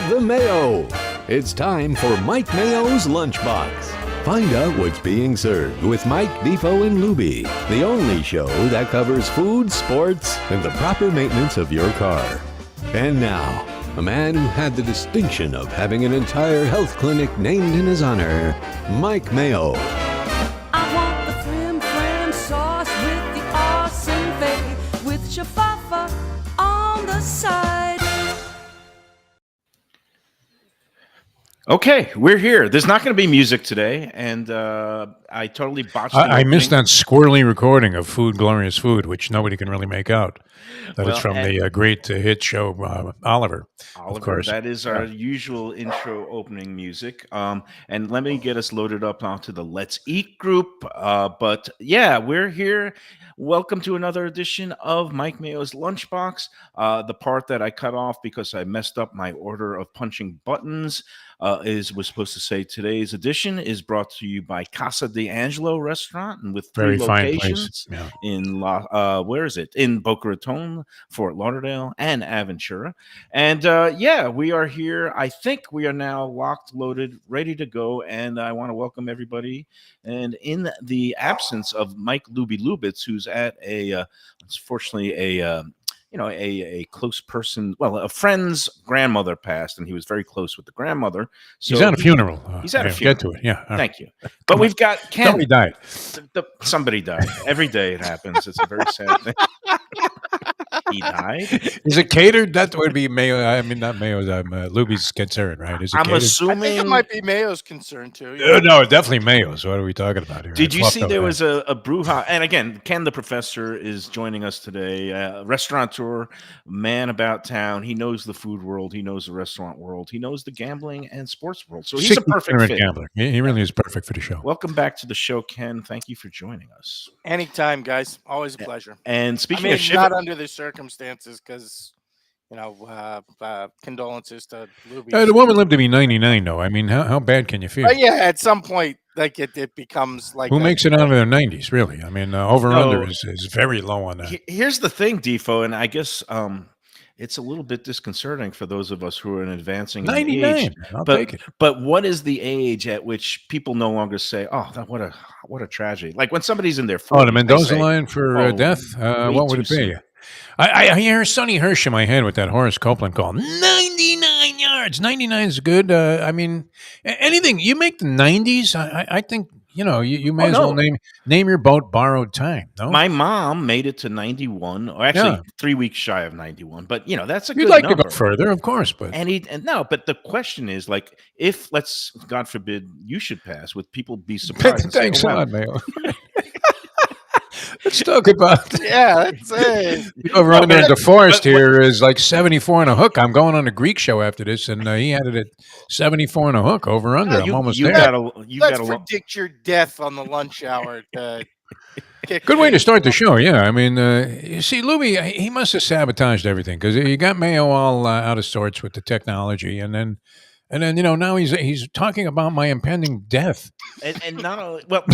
the Mayo. It's time for Mike Mayo's Lunchbox. Find out what's being served with Mike, Defo, and Luby, the only show that covers food, sports, and the proper maintenance of your car. And now, a man who had the distinction of having an entire health clinic named in his honor, Mike Mayo. I want the flim flam sauce with the awesome fave with shafafa on the side. Okay, we're here. There's not going to be music today, and I totally botched it. I missed that squirrely recording of Food, Glorious Food, which nobody can really make out. That is from the great hit show Oliver, of course. That is our usual intro opening music. And let me get us loaded up onto the Let's Eat group. But yeah, we're here. Welcome to another edition of Mike Mayo's Lunchbox. The part that I cut off because I messed up my order of punching buttons was supposed to say today's edition is brought to you by Casa D'Angelo restaurant and with three locations in where is it? In Boca Raton, Fort Lauderdale, and Aventura. And we are here. I think we are now locked, loaded, ready to go. And I want to welcome everybody. And in the absence of Mike Luby Lubitz, who's at unfortunately a close person. Well, a friend's grandmother passed, and he was very close with the grandmother. So he's at a funeral. He's at a funeral. Get to it. Yeah. Thank you. But we've got Ken. Somebody died. Somebody died. Every day it happens. It's a very sad thing. He died. Is it catered? That would be Mayo. I mean, not Mayo's. Luby's concern, right? Is it I'm catered? assuming I think it might be Mayo's concern too. No, definitely Mayo's. What are we talking about here? Did you see there was a brouhaha? And again, Ken the Professor is joining us today. Restaurateur, man about town. He knows the food world. He knows the restaurant world. He knows the gambling and sports world. So he's a perfect fit. Gambler. He really is perfect for the show. Welcome back to the show, Ken. Thank you for joining us. Anytime, guys. Always a pleasure. And speaking of not under the circumstances, because condolences to Luby. The woman lived to be 99, though. I mean, how bad can you feel? Yeah, at some point, like it becomes like who makes it out of their 90s, really? I mean, over-under is very low on that. Here's the thing, Defo, and I guess it's a little bit disconcerting for those of us who are in advancing 99. age. I'll take it. But what is the age at which people no longer say, "Oh, what a tragedy"? Like when somebody's in their 40s, the Mendoza line for death. What would it be? I hear Sonny Hirsch in my head with that Horace Copeland call. 99 yards. 99 is good. I mean, anything you make the 90s. I think you may as well name your boat Borrowed Time. No, my mom made it to 91, or actually 3 weeks shy of 91. But that's a good You'd like number. to go further, of course. But but the question is, like, if let's God forbid you should pass, would people be surprised? Thanks a lot, Mayo. Let's talk about that's it. Over under DeForest here is like 74 and a hook. I'm going on a Greek show after this, and he had it at 74 and a hook over under. I'm almost there. Let's predict your death on the lunch hour. Good way to start the show, yeah. I mean, you see, Luby, he must have sabotaged everything because you got Mayo all out of sorts with the technology, and then now he's talking about my impending death. And not only, but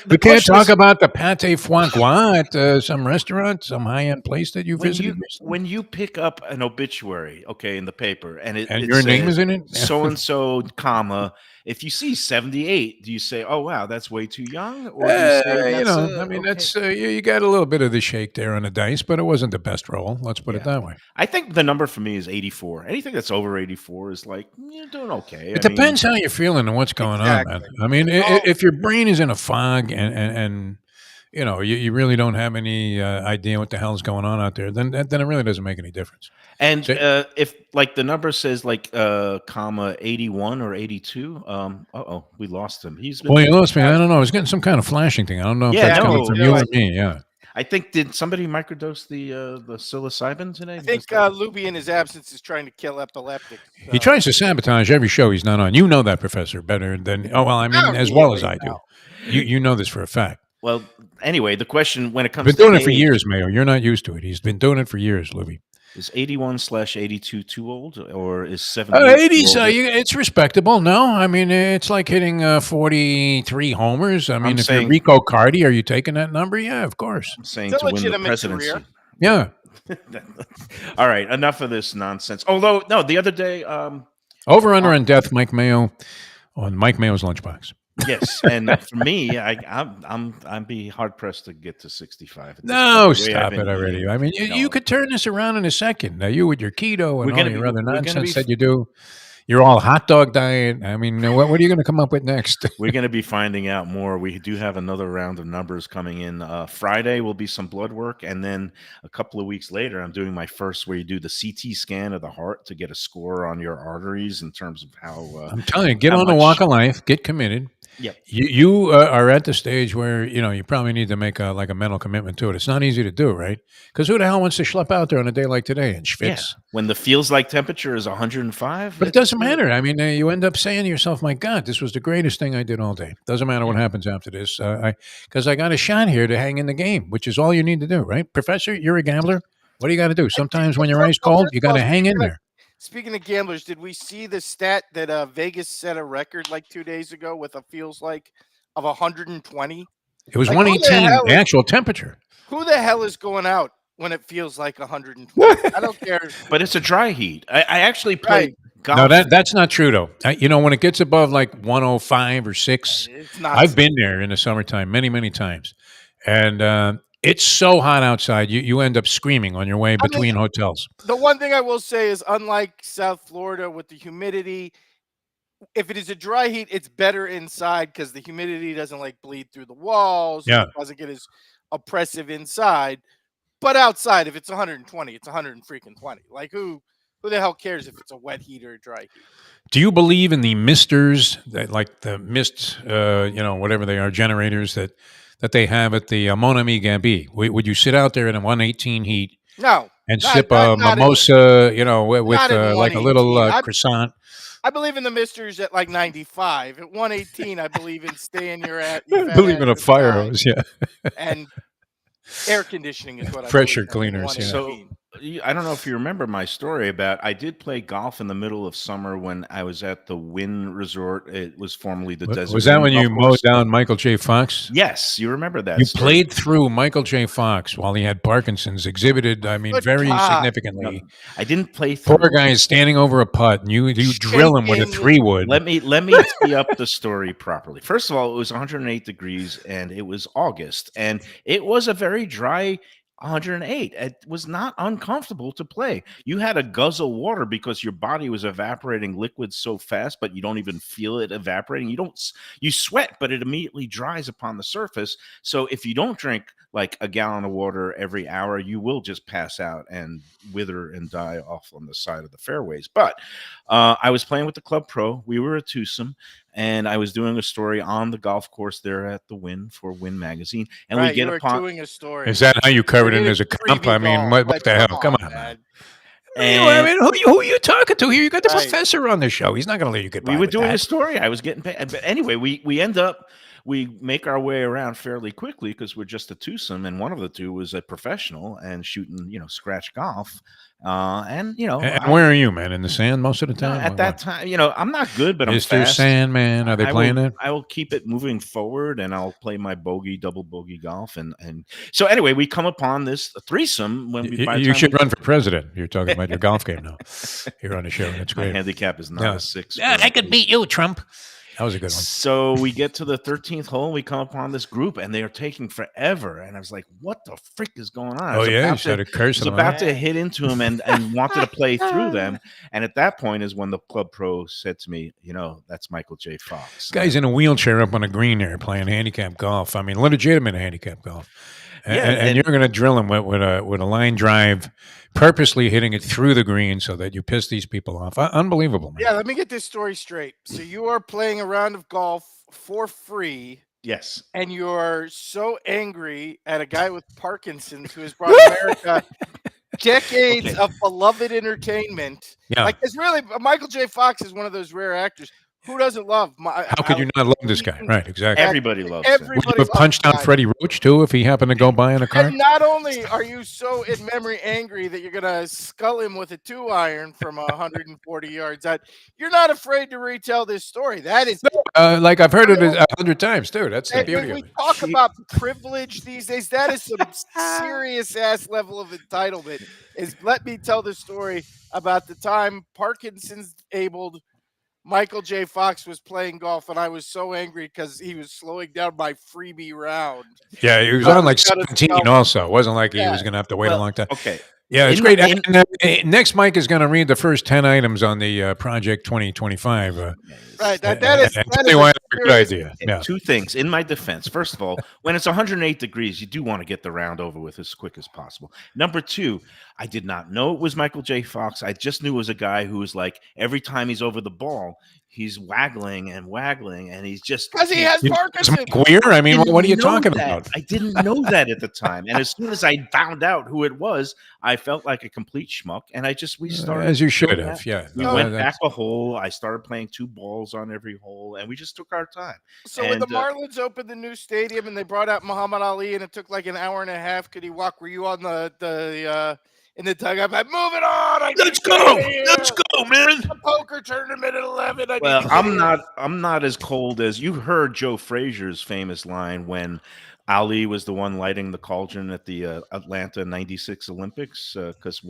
we can't talk about the pâté foie gras at some restaurant, some high-end place that you visited. When you pick up an obituary, in the paper, and your name is in it, so and so, comma. If you see 78, do you say, "Oh wow, that's way too young"? Or do you say, that's you got a little bit of the shake there on the dice, but it wasn't the best roll. Let's put it that way. I think the number for me is 84. Anything that's over 84 is like you're doing okay. It depends how you're feeling and what's going on, man. I mean, if your brain is in a fog and you really don't have any idea what the hell's going on out there, then it really doesn't make any difference. And if like the number says comma 81 or 82, we lost him. You lost me. I don't know. I was getting some kind of flashing thing. I don't know if that's coming from you or me. Yeah. I think did somebody microdose the psilocybin today? I think Luby in his absence is trying to kill epileptics. He tries to sabotage every show he's not on. You know that, Professor, better than as well as I do. You know this for a fact. Well, anyway, the question when it comes to doing it for years, Mayo. You're not used to it. He's been doing it for years, Luby. Is 81/82 too old, or is 70? 80s, it's respectable. No, I mean it's like hitting 43 homers. I mean, if you're Rico Cardi, are you taking that number? Yeah, of course. I'm saying to win the presidency. Career. Yeah. All right, enough of this nonsense. Although, no, the other day, Over under on death, Mike Mayo on Mike Mayo's Lunchbox. Yes, and for me, I'd be hard pressed to get to 65. At this No, point, the way I've stop been it already. eating. I mean, you could turn this around in a second. Now, you with your keto and all your other we're gonna nonsense be that you do, you're all hot dog diet. I mean, what are you going to come up with next? we're gonna be finding out more. We do have another round of numbers coming in. Friday will be some blood work, and then a couple of weeks later, I'm doing my first where you do the CT scan of the heart to get a score on your arteries in terms of how. I'm telling you, get how on the much- walk of life, get committed. Yep. You are at the stage where you probably need to make a mental commitment to it. It's not easy to do, right? Because who the hell wants to schlep out there on a day like today and schwitz? Yeah. When the feels like temperature is 105, But it doesn't matter. I mean, you end up saying to yourself, "My God, this was the greatest thing I did all day." Doesn't matter what happens after this, because I got a shot here to hang in the game, which is all you need to do, right, Professor? You're a gambler. What do you got to do? Sometimes when you're ice cold, you got to hang in there. Speaking of gamblers, did we see the stat that Vegas set a record like 2 days ago with a feels like of 120? It was Like, 118, the actual temperature. Who the hell is going out when it feels like 120? I don't care. but it's a dry heat. I actually played golf. No, that's not true though. When it gets above like 105 or 6, It's not. I've been there in the summertime many times, and it's so hot outside. You end up screaming on your way between hotels. The one thing I will say is, unlike South Florida with the humidity, if it is a dry heat, it's better inside because the humidity doesn't bleed through the walls. Yeah. It doesn't get as oppressive inside. But outside, if it's 120, it's 120. Like who the hell cares if it's a wet heat or a dry heat? Do you believe in the misters, like the mist, whatever they are, generators that they have at the Mon Ami Gabi? Would you sit out there in a 118 heat? No. And sip a mimosa, with like a little croissant? I believe in the misters at 95. At 118, I believe in staying your at. I believe in a fire hose, yeah. And air conditioning is what I pressure believe in cleaners. Yeah. So I don't know if you remember my story about I did play golf in the middle of summer when I was at the Wynn Resort. It was formerly the Desert. Was that Inn when you Golf mowed Course. down Michael J. Fox? Yes, you remember that. You story. played through Michael J. Fox while he had Parkinson's, exhibited, very significantly. No, I didn't play through. Poor guy is standing over a putt, and you drill him with a 3-wood. Let me tee up the story properly. First of all, it was 108 degrees, and it was August, and it was a very dry 108. It was not uncomfortable to play. You had to guzzle water because your body was evaporating liquids so fast, but you don't even feel it evaporating. You sweat, but it immediately dries upon the surface. So if you don't drink like a gallon of water every hour, you will just pass out and wither and die off on the side of the fairways. But I was playing with the Club Pro. We were at twosome, and I was doing a story on the golf course there at the Wynn for Wynn Magazine. And we get upon doing a story. Is that how you covered it as a comp? I mean, what the hell? Come on, man. Who are you talking to here? You got the professor on the show. He's not going to let you get by. We were with doing that. a story. I was getting paid. But anyway, we end up, we make our way around fairly quickly because we're just a twosome, and one of the two was a professional and shooting, scratch golf. And where are you, man? In the sand most of the time? At that time, I'm not good, but I'm Mr. fast. Sandman, are they playing it? I will keep it moving forward, and I'll play my double bogey golf, and so anyway, we come upon this threesome when we. You should run for president. You're talking about your golf game now. You're on the show. That's great. My handicap is not a 6. Yeah, I could beat you, Trump. That was a good one. So we get to the 13th hole, and we come upon this group, and they are taking forever. And I was like, what the frick is going on? You started cursing. I was about to hit into them and wanted to play through them. And at that point is when the Club Pro said to me, that's Michael J. Fox. This guy's in a wheelchair up on a green there playing handicap golf. I mean, legitimate handicap golf. And you're going to drill him with a line drive, purposely hitting it through the green so that you piss these people off. Unbelievable, man. Yeah, let me get this story straight. So you are playing a round of golf for free. Yes. And you're so angry at a guy with Parkinson's who has brought America decades of beloved entertainment. Yeah. It's really, Michael J. Fox is one of those rare actors. Who doesn't love? How could you not love this guy? Right, exactly. Everybody loves him. Would you have punched out Freddie Roach, too, if he happened to go by in a car? And not only are you so in memory angry that you're going to skull him with a 2-iron from 140 yards out, you're not afraid to retell this story. That is... like I've heard it 100 times, too. That's the beauty of it. When we talk about privilege these days, that is some serious-ass level of entitlement. Let me tell the story about the time Parkinson's-abled Michael J. Fox was playing golf, and I was so angry because he was slowing down my freebie round. Yeah, he was I on was like gonna 17 tell also. It wasn't like he yeah. was going to have to wait a Well, long time. okay. Yeah, it's In great. my- in- Next, Mike is going to read the first 10 items on the Project 2025. Right, that And is tell me why that's a good serious. idea. Yeah. Two things in my defense. First of all, when it's 108 degrees, you do want to get the round over with as quick as possible. Number two, I did not know it was Michael J. Fox. I just knew it was a guy who was like, every time he's over the ball, he's waggling, and he's just Because he has Is Parkinson's. Mike weird? I mean, didn't what are you know talking that. about? I didn't know that at the time. And as soon as I found out who it was, I felt like a complete schmuck. And we started. As you should doing have. that. Yeah. We No, went that's- back a hole. I started playing 2 balls on every hole, and we just took our time. So when the And, Marlins opened the new stadium and they brought out Muhammad Ali and it took like an hour and a half, could he walk? Were you on the in the dugout? Like, move it on! I Let's gotta get go! outta here. Let's go, man! The poker tournament at 11. I Well, need to get here." I'm not as cold as you heard Joe Frazier's famous line when Ali was the one lighting the cauldron at the Atlanta '96 Olympics. Because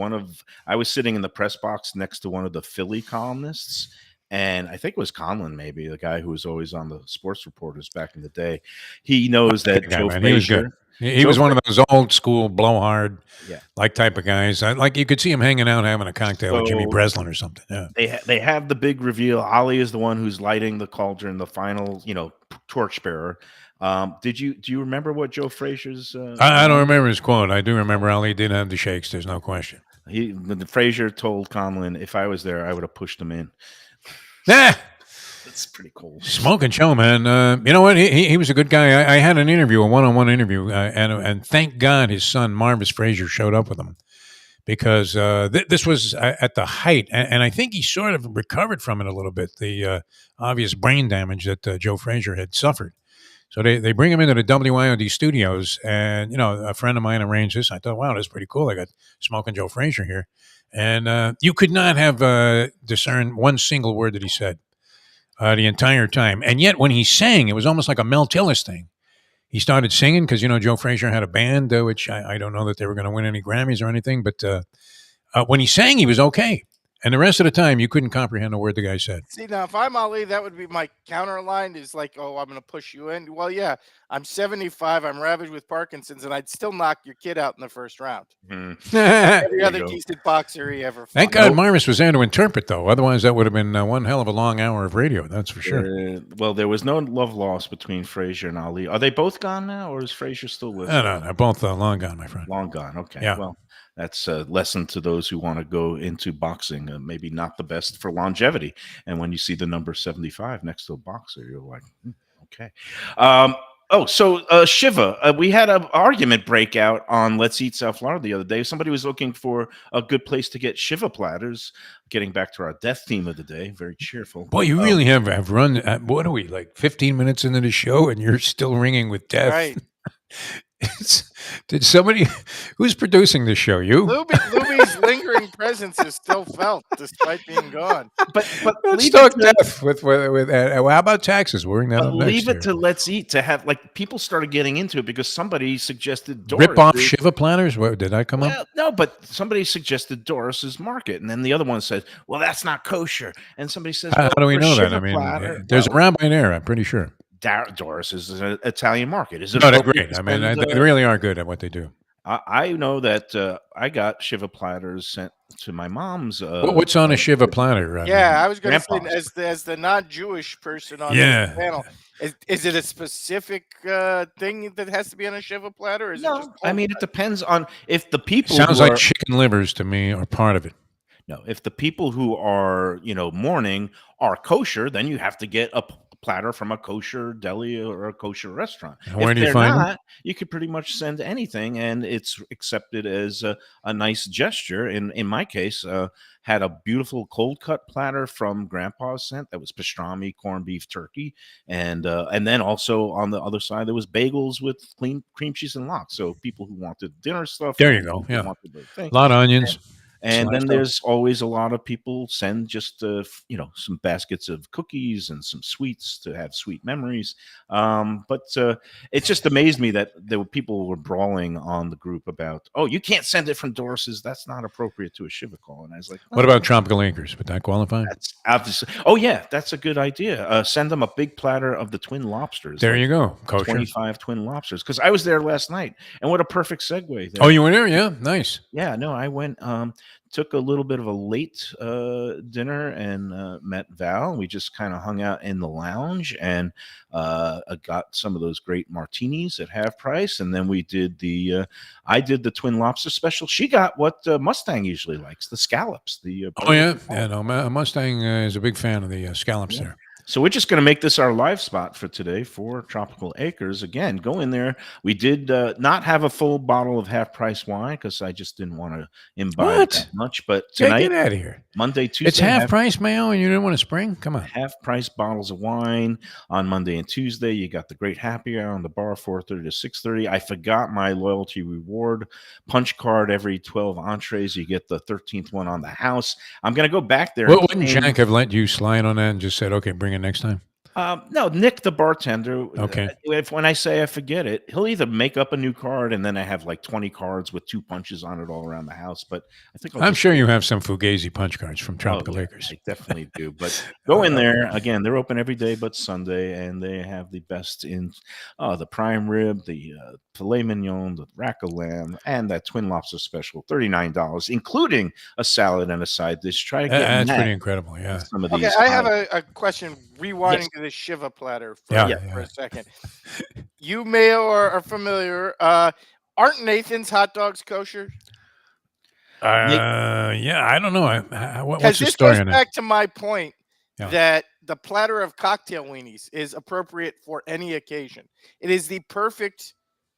I was sitting in the press box next to one of the Philly columnists, and I think it was Conlon, maybe the guy who was always on the sports reporters back in the day. He knows that guy, Joe man. He was good. Frazier. He Joe was one of those old school blowhard, Yeah. like type of guys. Like you could see him hanging out having a cocktail with Jimmy So- Breslin or something. Yeah. They have the big reveal. Ali is the one who's lighting the cauldron, the final, torchbearer. Do you remember what Joe Frazier's? I don't remember his quote. I do remember Ali did have the shakes. There's no question. The Frazier told Conlon, if I was there, I would have pushed him in. Nah, That's pretty cool. smoking show, man. You know what? He was a good guy. I had an interview, a one-on-one interview, and thank God his son Marvis Frazier showed up with him because this was at the height, and I think he sort of recovered from it a little bit. The obvious brain damage that Joe Frazier had suffered. So they bring him into the WIOD studios, and a friend of mine arranged this. I thought, wow, that's pretty cool. I got Smoking Joe Frazier here, and you could not have discerned one single word that he said the entire time. And yet, when he sang, it was almost like a Mel Tillis thing. He started singing because Joe Frazier had a band, which I don't know that they were going to win any Grammys or anything, but when he sang, he was okay. And the rest of the time, you couldn't comprehend a word the guy said. See, now if I'm Ali, that would be my counter line is like, oh, I'm going to push you in. Well, yeah, I'm 75. I'm ravaged with Parkinson's, and I'd still knock your kid out in the first round. Every other you go. decent boxer he ever fought. Thank God Marvis was there to interpret, though. Otherwise, that would have been one hell of a long hour of radio. That's for sure. Well, there was no love lost between Frazier and Ali. Are they both gone now, or is Frazier still with? No, they're both long gone, my friend. Long gone. Okay. Yeah. Well, that's a lesson to those who want to go into boxing. Maybe not the best for longevity. And when you see the number 75 next to a boxer, you're like, okay. So Shiva, we had an argument break out on Let's Eat South Florida the other day. Somebody was looking for a good place to get Shiva platters. Getting back to our death theme of the day, very cheerful. Boy, you really have run, what are we, like 15 minutes into the show, and you're still ringing with death? Right. Did somebody, who's producing this show? You? Luby's lingering presence is still felt despite being gone. But Let's leave talk it to- death with how about taxes? We're bringing that But up next leave it here. to Let's Eat to have people started getting into it because somebody suggested Doris. Rip off Shiva platters? What, did I come up? Well, no, but somebody suggested Doris's Market, and then the other one said, "Well, that's not kosher." And somebody says, How well, do we for know that? Shiva I mean, platter- there's a well, rabbi there, I'm pretty sure. Doris is an Italian market. Is it? No, they're appropriate great. to I mean, spend, they really are good at what they do. I know that I got Shiva platters sent to my mom's. What's on a Shiva platter? Yeah, I was going to say, Grandpa's. as the non-Jewish person on Yeah. this panel, is it a specific thing that has to be on a Shiva platter? Or is it just No, I mean it depends on if the people. Sounds who like are- chicken livers to me are part of it. No, if the people who are mourning are kosher, then you have to get a platter from a kosher deli or a kosher restaurant. And where If do you they're find them? not, you could pretty much send anything, and it's accepted as a nice gesture. In my case, had a beautiful cold cut platter from Grandpa's sent that was pastrami, corned beef, turkey, and then also on the other side there was bagels with cream cheese and lox. So people who wanted dinner stuff, There you go. people who Yeah. wanted the thing. A lot of onions. And then Sliced up. there's always a lot of people send just some baskets of cookies and some sweets to have sweet memories. But it just amazed me that there were people were brawling on the group about, oh, you can't send it from Doris's. That's not appropriate to a Shiva call. And I was like, What about Tropical Acres? Would that qualify? that's obviously. Oh yeah, that's a good idea. Send them a big platter of the twin lobsters. There you go. Kosher. 25 twin lobsters. Because I was there last night, and what a perfect segue. Oh, you were there? Yeah, nice. Yeah, no, I went. Took a little bit of a late dinner and met Val. We just kind of hung out in the lounge and got some of those great martinis at half price. And then we did I did the twin lobster special. She got what Mustang usually likes, the scallops. Oh yeah, no, Mustang is a big fan of the scallops there. So we're just going to make this our live spot for today for Tropical Acres. Again, go in there. We did not have a full bottle of half-price wine because I just didn't want to imbibe that much. But tonight, get out of here. Monday, Tuesday, it's half-price, Mayo, and you didn't want to spring? Come on. Half-price bottles of wine on Monday and Tuesday. You got the great happy hour on the bar, 4:30 to 6:30. I forgot my loyalty reward punch card. Every 12 entrees, you get the 13th one on the house. I'm going to go back there. Well, wouldn't Jack have let you slide on that and just said, okay, bring it next time? No, Nick, the bartender. Okay. When I say I forget it, he'll either make up a new card and then I have like 20 cards with 2 punches on it all around the house. But I think I'm sure you have some Fugazi punch cards from Tropical Acres. I definitely do. But go in there again. They're open every day but Sunday, and they have the best in the prime rib, the filet mignon, the rack of lamb, and that twin lobster special, $39, including a salad and a side dish. Try to get that's pretty incredible. Yeah. Some of these. I have a question. Rewinding to the Shiva platter for a second. You, Mayo, are familiar. Aren't Nathan's hot dogs kosher? Yeah, I don't know. What's the this story goes on it? back to my point that the platter of cocktail weenies is appropriate for any occasion. It is the perfect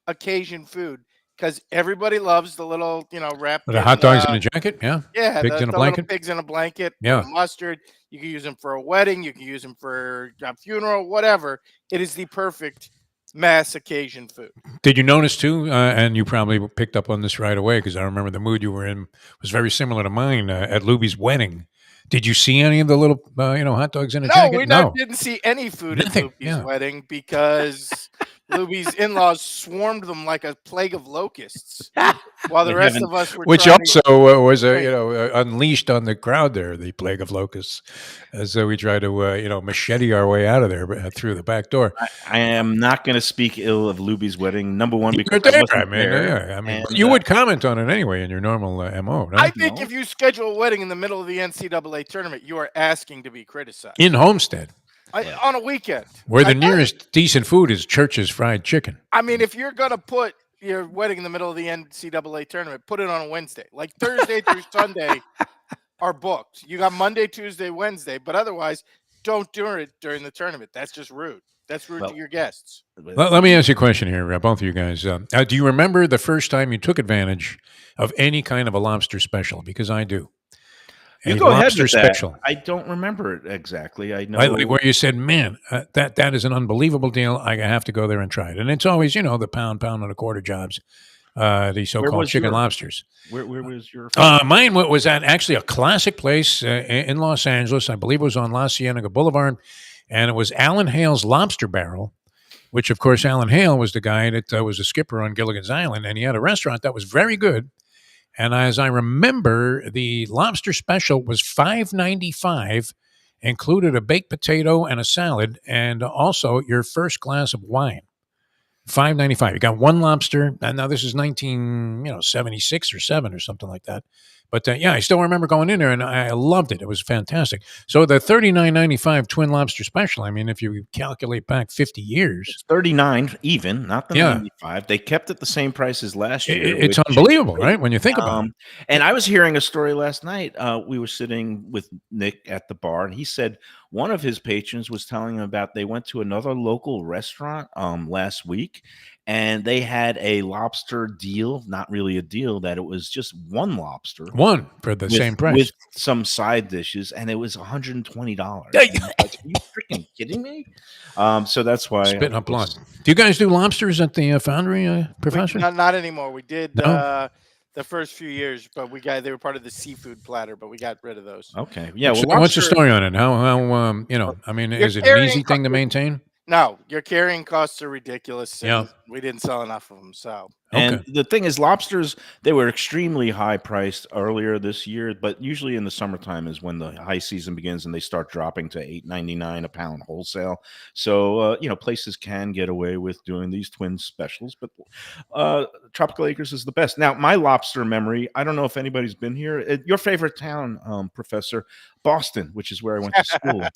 occasion food because everybody loves the little, wrap. The hot dogs in a jacket? Yeah. Yeah. Pigs in a little blanket? pigs in a blanket. Yeah. Mustard. You can use them for a wedding. You can use them for a funeral, whatever. It is the perfect mass occasion food. Did you notice too, and you probably picked up on this right away because I remember the mood you were in was very similar to mine at Luby's wedding. Did you see any of the little, hot dogs in a jacket? We didn't see any food at Luby's wedding because Luby's in-laws swarmed them like a plague of locusts, while the rest of us were. Which also was unleashed on the crowd there, the plague of locusts, as we try to machete our way out of there through the back door. I am not going to speak ill of Luby's wedding. Number one, because you would comment on it anyway in your normal MO. Right? I think if you schedule a wedding in the middle of the NCAA tournament, you are asking to be criticized in Homestead. On a weekend. Where the nearest decent food is Church's Fried Chicken. I mean, if you're going to put your wedding in the middle of the NCAA tournament, put it on a Wednesday. Like Thursday through Sunday are booked. You got Monday, Tuesday, Wednesday, but otherwise don't do it during the tournament. That's just rude. That's rude to your guests. Let me ask you a question here, both of you guys. Do you remember the first time you took advantage of any kind of a lobster special? Because I do. You go ahead with that. I don't remember it exactly. I know where you said, "Man, that is an unbelievable deal. I have to go there and try it." And it's always, the pound and a quarter jobs, the so-called chicken lobsters. Where was your? Mine was at actually a classic place in Los Angeles. I believe it was on La Cienega Boulevard, and it was Alan Hale's Lobster Barrel, which, of course, Alan Hale was the guy that was a skipper on Gilligan's Island, and he had a restaurant that was very good. And as I remember, the lobster special was $5.95, included a baked potato and a salad, and also your first glass of wine. $5.95. You got one lobster, and now this is 1976 or 7 or something like that. But I still remember going in there, and I loved it. It was fantastic. So the $39.95 twin lobster special. I mean, if you calculate back 50 years, it's $39 even, not the 95. They kept it the same price as last year. It's unbelievable, right? When you think about it. And I was hearing a story last night. We were sitting with Nick at the bar, and he said one of his patrons was telling him about they went to another local restaurant last week, and they had a lobster deal, not really a deal, that it was just one lobster. One for the same price. With some side dishes, and it was $120. Like, are you freaking kidding me? So that's why. Spitting up blood. Do you guys do lobsters at the Foundry, Professor? Not anymore. We did. No? the first few years, but they were part of the seafood platter, but we got rid of those. Okay. Yeah. Well, What's the lobster. story on it? I mean, You're is it an carrying easy thing to maintain? No, your carrying costs are ridiculous, Yeah. and we didn't sell enough of them. So And Okay. the thing is, lobsters, they were extremely high priced earlier this year, but usually in the summertime is when the high season begins and they start dropping to $8.99 a pound wholesale. So, places can get away with doing these twin specials, but Tropical Acres is the best. Now, my lobster memory, I don't know if anybody's been here. Your favorite town, Professor, Boston, which is where I went to school.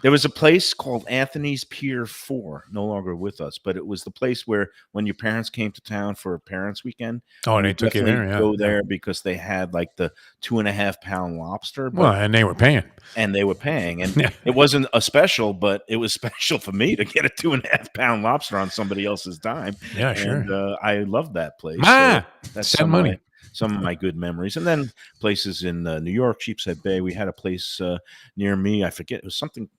There was a place called Anthony's Pier 4, no longer with us, but it was the place where when your parents came to town for a parents' weekend, Oh, and you they took you definitely there. Yeah. go Yeah. there because they had like the 2.5 pound lobster, Well, and they were paying. and they were paying. And Yeah. it wasn't a special, but it was special for me to get a 2.5 pound lobster on somebody else's dime. Yeah, sure. And I loved that place. Ma, That's send money. some of my good memories. And then places in New York, Sheepshead Bay. We had a place near me. I forget. It was something.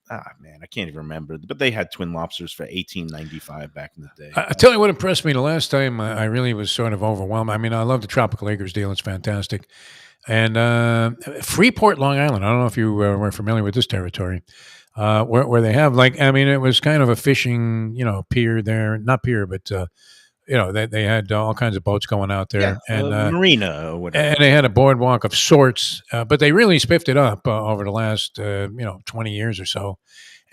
Man, I can't even remember. But they had twin lobsters for $18.95 back in the day. I tell you what impressed me the last time. I really was sort of overwhelmed. I mean, I love the Tropical Acres deal. It's fantastic. And Freeport, Long Island. I don't know if you were familiar with this territory, where they have it was kind of a fishing, pier there. Not pier, but they had all kinds of boats going out there, and marina or whatever. and they had a boardwalk of sorts. But they really spiffed it up over the last 20 years or so.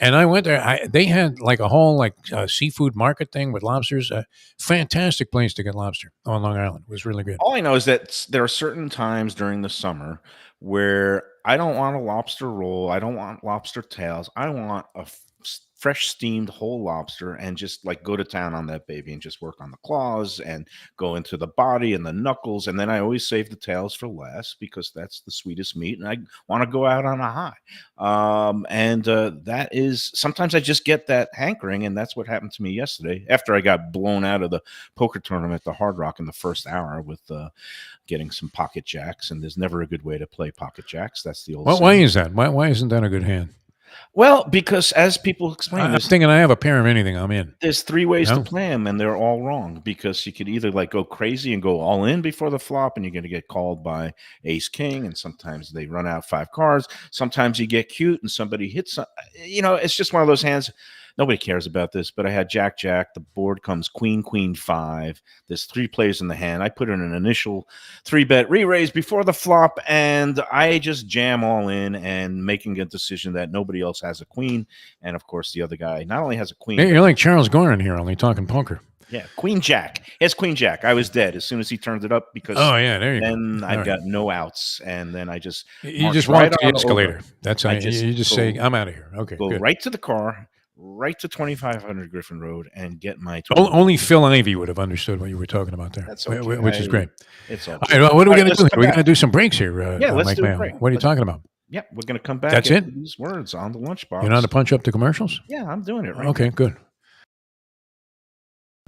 And I went there. They had like a whole seafood market thing with lobsters. Fantastic place to get lobster on Long Island. It was really good. All I know is that there are certain times during the summer where I don't want a lobster roll. I don't want lobster tails. I want a fresh steamed whole lobster and just like go to town on that baby and just work on the claws and go into the body and the knuckles. And then I always save the tails for last because that's the sweetest meat. And I want to go out on a high. That is sometimes I just get that hankering. And that's what happened to me yesterday after I got blown out of the poker tournament at the Hard Rock in the first hour with getting some pocket jacks. And there's never a good way to play pocket jacks. That's the old Why is that? Why isn't that a good hand? Well, because as people explain, I'm thinking I have a pair of anything, I'm in. There's 3 ways to play them, and they're all wrong because you could either go crazy and go all in before the flop, and you're going to get called by ace king, and sometimes they run out 5 cards. Sometimes you get cute and somebody hits. It's just one of those hands. Nobody cares about this, but I had Jack. The board comes Queen, 5. There's 3 players in the hand. I put in an initial 3-bet re-raise before the flop, and I just jam all in and making a decision that nobody else has a queen. And of course, the other guy not only has a queen. You're like Charles Gorin here, only talking poker. Yeah, Queen Jack. It's Queen Jack. I was dead as soon as he turned it up because there you then go. I got no outs, and then I just you just walk the on escalator. over. That's how you just say, "I'm out of here." Okay, go good. right to the car, right to 2500 Griffin Road, and get my. Only Phil Ivey would have understood what you were talking about there. That's okay. Which is great. It's all. All right, what are we going to do? We're We're going to do some breaks here. Let's Mike do a Mayo. break. What are you talking about? Yeah, we're going to come back. That's it. These words on the lunchbox. You're not to punch up the commercials. Yeah, I'm doing it right. Okay, now. good.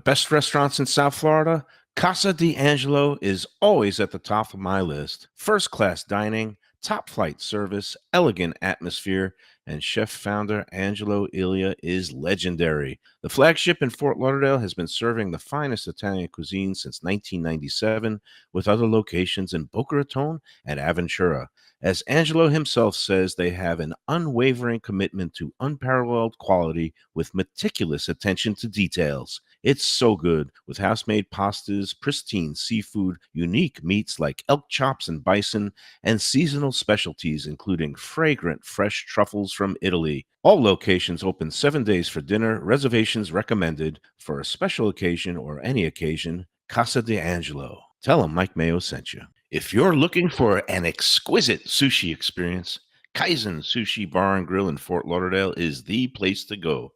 Best restaurants in South Florida. Casa D'Angelo is always at the top of my list. First-class dining, top-flight service, elegant atmosphere, and chef-founder Angelo Ilia is legendary. The flagship in Fort Lauderdale has been serving the finest Italian cuisine since 1997, with other locations in Boca Raton and Aventura. As Angelo himself says, they have an unwavering commitment to unparalleled quality with meticulous attention to details. It's so good with house-made pastas, pristine seafood, unique meats like elk chops and bison, and seasonal specialties including fragrant fresh truffles from Italy. All locations open 7 days for dinner. Reservations recommended for a special occasion or any occasion. Casa D'Angelo. Tell them Mike Mayo sent you. If you're looking for an exquisite sushi experience, Kaizen Sushi Bar and Grill in Fort Lauderdale is the place to go.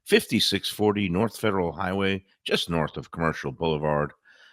5640 North Federal Highway, just north of Commercial Boulevard.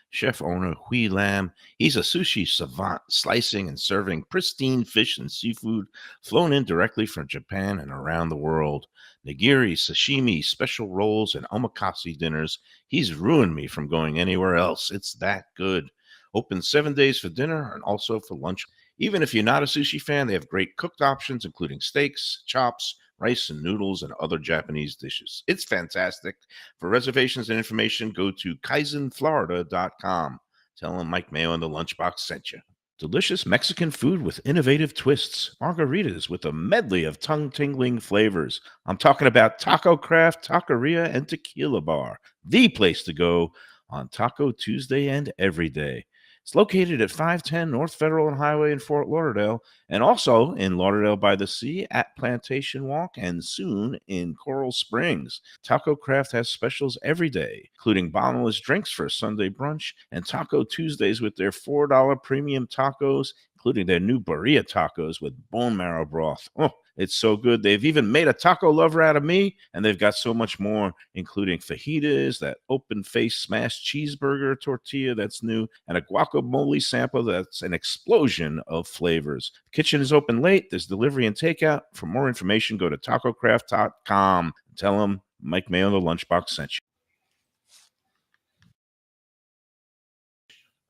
Chef owner Hui Lam, he's a sushi savant, slicing and serving pristine fish and seafood flown in directly from Japan and around the world. Nigiri, sashimi, special rolls, and omakase dinners. He's ruined me from going anywhere else. It's that good. Open 7 days for dinner and also for lunch. Even if you're not a sushi fan, they have great cooked options, including steaks, chops, rice and noodles, and other Japanese dishes. It's fantastic. For reservations and information, go to kaizenflorida.com. Tell them Mike Mayo and the Lunchbox sent you. Delicious Mexican food with innovative twists. Margaritas with a medley of tongue-tingling flavors. I'm talking about Taco Craft, Taqueria, and Tequila Bar. The place to go on Taco Tuesday and every day. It's located at 510 North Federal and Highway in Fort Lauderdale, and also in Lauderdale by the Sea at Plantation Walk, and soon in Coral Springs. Taco Craft has specials every day, including bottomless drinks for a Sunday brunch, and Taco Tuesdays with their $4 premium tacos, including their new birria tacos with bone marrow broth. Oh, it's so good. They've even made a taco lover out of me, and they've got so much more, including fajitas, that open-faced smashed cheeseburger tortilla that's new, and a guacamole sample that's an explosion of flavors. The kitchen is open late. There's delivery and takeout. For more information, go to tacocraft.com. Tell them Mike Mayo, the Lunchbox, sent you.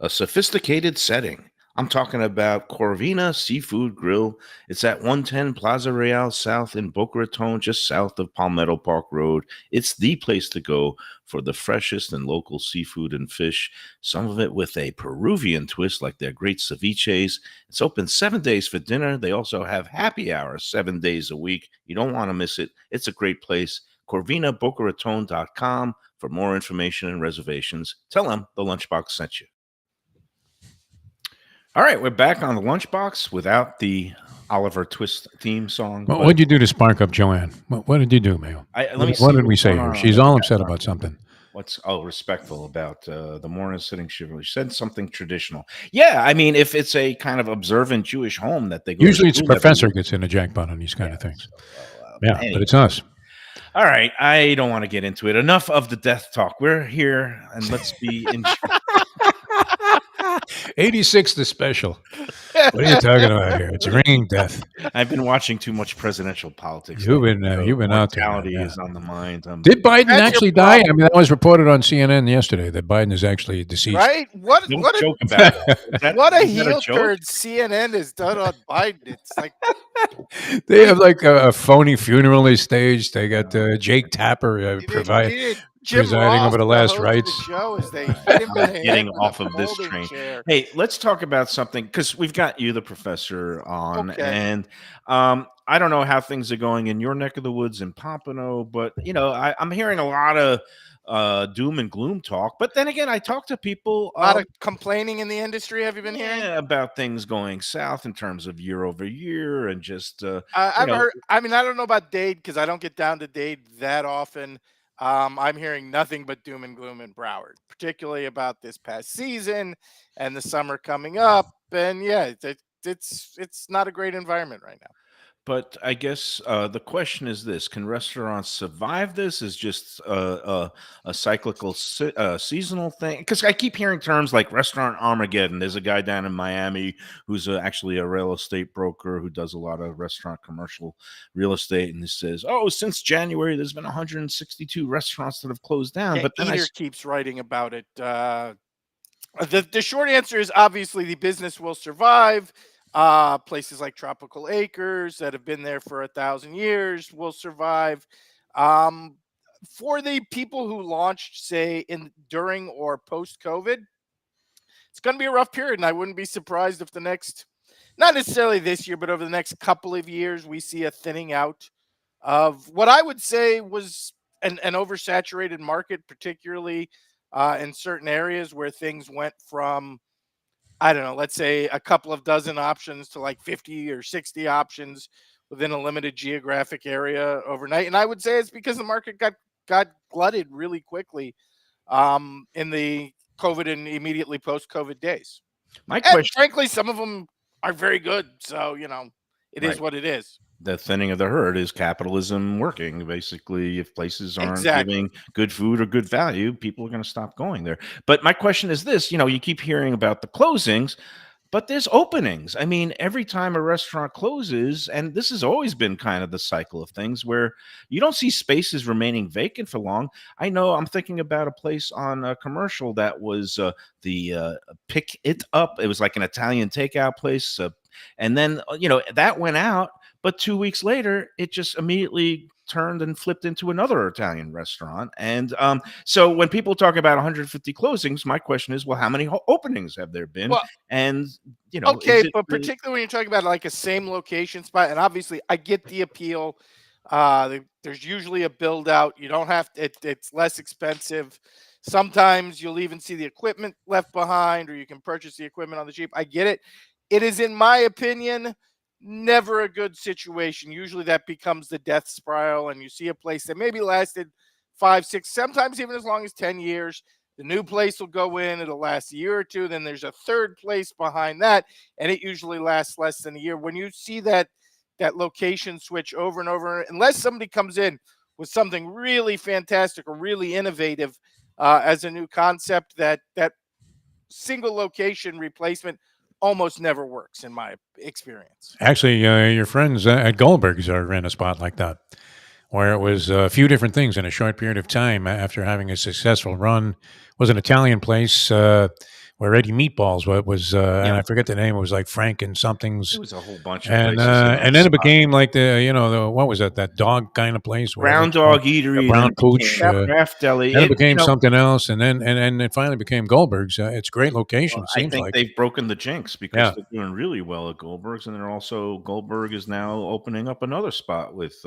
A sophisticated setting. I'm talking about Corvina Seafood Grill. It's at 110 Plaza Real South in Boca Raton, just south of Palmetto Park Road. It's the place to go for the freshest and local seafood and fish, some of it with a Peruvian twist like their great ceviches. It's open 7 days for dinner. They also have happy hours 7 days a week. You don't want to miss it. It's a great place. CorvinaBocaRaton.com for more information and reservations. Tell them the Lunchbox sent you. All right, we're back on the Lunchbox without the Oliver Twist theme song. What did you do to spark up Joanne? What did you do, Mayo? What did we say here? She's all upset about something. What's respectful about the morning sitting shiver? She said something traditional. Yeah, I mean, if it's a kind of observant Jewish home that they go usually it's a professor gets in a jackpot on these kind of things. Anyway. But it's us. All right, I don't want to get into it. Enough of the death talk. We're here, and let's be in. 86 the special. What are you talking about here? It's ringing death. I've been watching too much presidential politics. You've been out there. Mortality is on the mind. Did Biden actually die? I mean, that was reported on CNN yesterday that Biden is actually deceased. Right? What a joke about it. What a heel turn CNN has done on Biden. It's like they have like a phony funeral they staged. They got Jake Tapper presiding over the last rites. Getting off of this train. Hey, let's talk about something, because we've got you, the professor, on, and I don't know how things are going in your neck of the woods in Pompano, but I'm hearing a lot of doom and gloom talk. But then again, I talk to people. A lot of complaining in the industry. Have you been hearing about things going south in terms of year over year, and just I've heard. I mean, I don't know about Dade because I don't get down to Dade that often. I'm hearing nothing but doom and gloom in Broward, particularly about this past season and the summer coming up. And yeah, it's not a great environment right now. But I guess the question is this: can restaurants survive this? Is just a cyclical seasonal thing? Because I keep hearing terms like restaurant Armageddon. There's a guy down in Miami who's actually a real estate broker who does a lot of restaurant commercial real estate, and he says, "Oh, since January, there's been 162 restaurants that have closed down." Yeah, but then Eater keeps writing about it. The short answer is obviously the business will survive. Places like Tropical Acres that have been there for 1,000 years will survive. For the people who launched, say, during or post-COVID, it's going to be a rough period, and I wouldn't be surprised if not necessarily this year, but over the next couple of years, we see a thinning out of what I would say was an oversaturated market, particularly in certain areas where things went from, I don't know, let's say a couple of dozen options to like 50 or 60 options within a limited geographic area overnight. And I would say it's because the market got glutted really quickly in the COVID and immediately post-COVID days. My question, frankly, some of them are very good. So, it is what it is. The thinning of the herd is capitalism working. Basically, if places aren't giving good food or good value, people are going to stop going there. But my question is this, you keep hearing about the closings, but there's openings. I mean, every time a restaurant closes, and this has always been kind of the cycle of things where you don't see spaces remaining vacant for long. I know I'm thinking about a place on a commercial that was the Pick It Up. It was like an Italian takeout place. And then, that went out. but 2 weeks later, it just immediately turned and flipped into another Italian restaurant. And so when people talk about 150 closings, my question is, well, how many openings have there been? Well, And okay, is it but really? particularly when you're talking about like a same location spot, and obviously I get the appeal. There's usually a build out. You don't have to, it's less expensive. Sometimes you'll even see the equipment left behind, or you can purchase the equipment on the cheap. I get it. It is, in my opinion, never a good situation. Usually that becomes the death spiral, and you see a place that maybe lasted 5, 6, sometimes even as long as 10 years. The new place will go in, it'll last a year or two. Then there's a third place behind that, and it usually lasts less than a year. When you see that location switch over and over, unless somebody comes in with something really fantastic or really innovative as a new concept, that single location replacement almost never works in my experience. Actually, your friends at Goldberg's are in a spot like that, where it was a few different things in a short period of time after having a successful run. It was an Italian place where Eddie Meatballs was, and I forget the name. It was like Frank and It something's, was a whole bunch of places in that and then it spot. became like what was that dog kind of place? Whatever Brown it's called. Dog Eatery, Brown then it became Pooch. Craft Deli. Then it became something else, and then it finally became Goldberg's. It's a great location. Well, It I seems think like. they've broken the jinx because Yeah. they're doing really well at Goldberg's, and they're also Goldberg is now opening up another spot with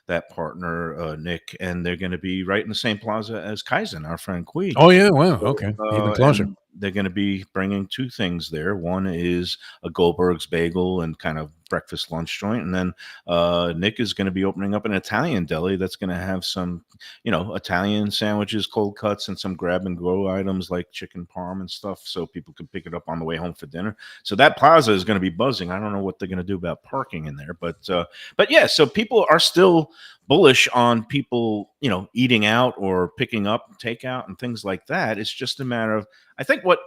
that partner Nick, and they're going to be right in the same plaza as Kaizen, our friend Kui. Oh yeah, wow, So, okay, even closer. and they're going to be bringing two things there. One is a Goldberg's bagel and kind of breakfast lunch joint, and then Nick is going to be opening up an Italian deli that's going to have some, Italian sandwiches, cold cuts, and some grab and go items like chicken parm and stuff, so people can pick it up on the way home for dinner. So that plaza is going to be buzzing. I don't know what they're going to do about parking in there, but yeah. So people are still bullish on people, eating out or picking up takeout and things like that. It's just a matter of, I think what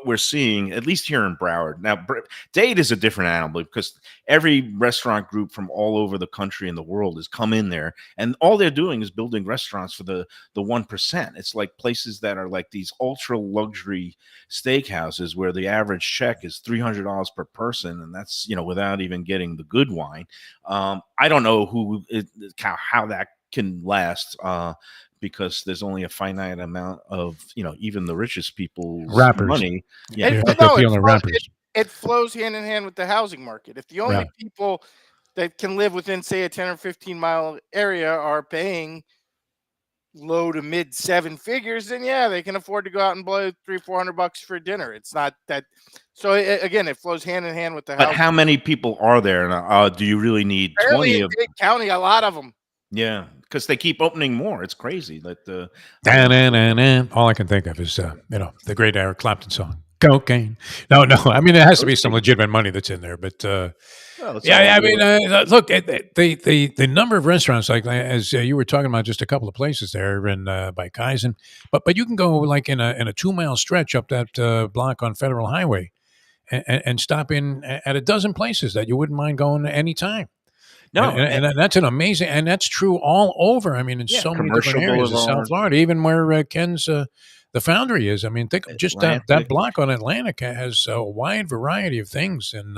we're seeing, at least here in Broward. Now, Dade is a different animal because every restaurant group from all over the country and the world has come in there, and all they're doing is building restaurants for the 1%. It's like places that are like these ultra luxury steakhouses where the average check is $300 per person, and that's without even getting the good wine. I don't know how that can last. Because there's only a finite amount of, even the richest people's Rappers. money. Yeah, you have to appeal to rappers. It flows hand in hand with the housing market. If the only people that can live within, say, a 10 or 15 mile area are paying low to mid 7 figures, then yeah, they can afford to go out and blow $300-400 for dinner. It's not that. So again, it flows hand in hand with the housing. But how many people are there? And do you really need 20 of Dade County? A lot of them. Yeah, because they keep opening more. It's crazy. That all I can think of is the great Eric Clapton song, "Cocaine." No, I mean it has to be some legitimate money that's in there, but yeah, I mean look at the number of restaurants, like as you were talking about, just a couple of places there in by Kaizen, but you can go like in a 2-mile stretch up that block on Federal Highway and stop in at a dozen places that you wouldn't mind going anytime. No, and that's an amazing, and that's true all over. I mean, in so many different areas of South Florida, even where Ken's the Foundry is. I mean, think just that block on Atlantic has a wide variety of things, and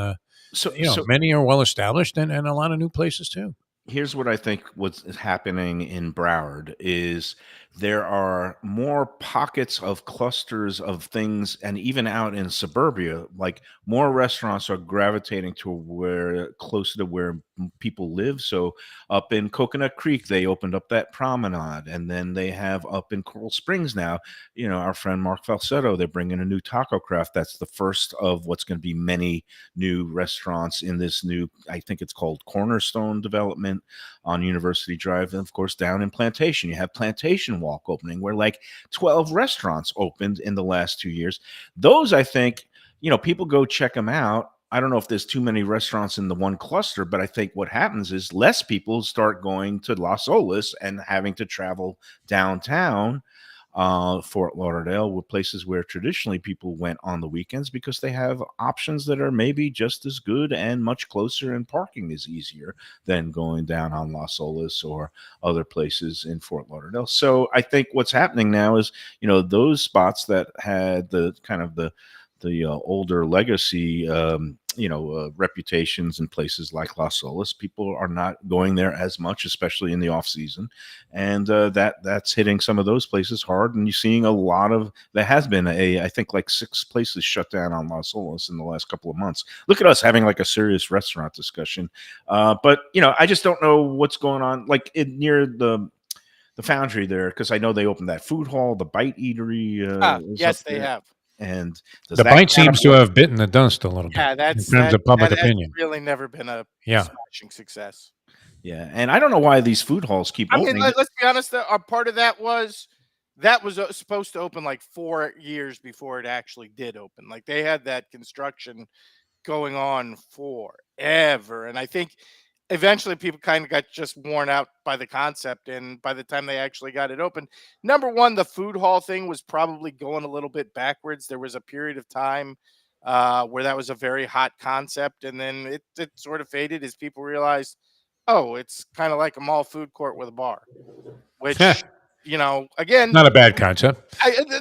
so many are well established, and a lot of new places too. Here's what I think what's happening in Broward is there are more pockets of clusters of things, and even out in suburbia, like more restaurants are gravitating to closer to where people live. So up in Coconut Creek, they opened up that promenade, and then they have up in Coral Springs now, our friend Mark Falsetto, they're bringing a new taco craft. That's the first of what's going to be many new restaurants in this new, I think it's called Cornerstone development on University Drive. And of course, down in Plantation, you have Plantation Walk opening, where like 12 restaurants opened in the last 2 years. Those, I think, people go check them out. I don't know if there's too many restaurants in the one cluster, but I think what happens is less people start going to Las Olas and having to travel downtown. Fort Lauderdale were places where traditionally people went on the weekends because they have options that are maybe just as good and much closer, and parking is easier than going down on Las Olas or other places in Fort Lauderdale. So I think what's happening now is, those spots that had the kind of the older legacy reputations in places like Las Olas. People are not going there as much, especially in the off season, and that's hitting some of those places hard. And you're seeing a lot of there has been I think like 6 places shut down on Las Olas in the last couple of months. Look at us having like a serious restaurant discussion, but I just don't know what's going on like near the Foundry there, because I know they opened that food hall, the Bite Eatery. Is up Yes, they there. have. And does The that bite seems to cannibalize- have bitten the dust a little bit Yeah, in that's terms of public that's opinion. really never been a Yeah. smashing success. Yeah, and I don't know why these food halls keep I mean, opening. let's be honest. A part of that was supposed to open like 4 years before it actually did open. Like they had that construction going on forever, and I think eventually people kind of got just worn out by the concept. And by the time they actually got it open, number one, the food hall thing was probably going a little bit backwards. There was a period of time where that was a very hot concept, and then it sort of faded as people realized, oh, it's kind of like a mall food court with a bar, which again, Not a bad concept.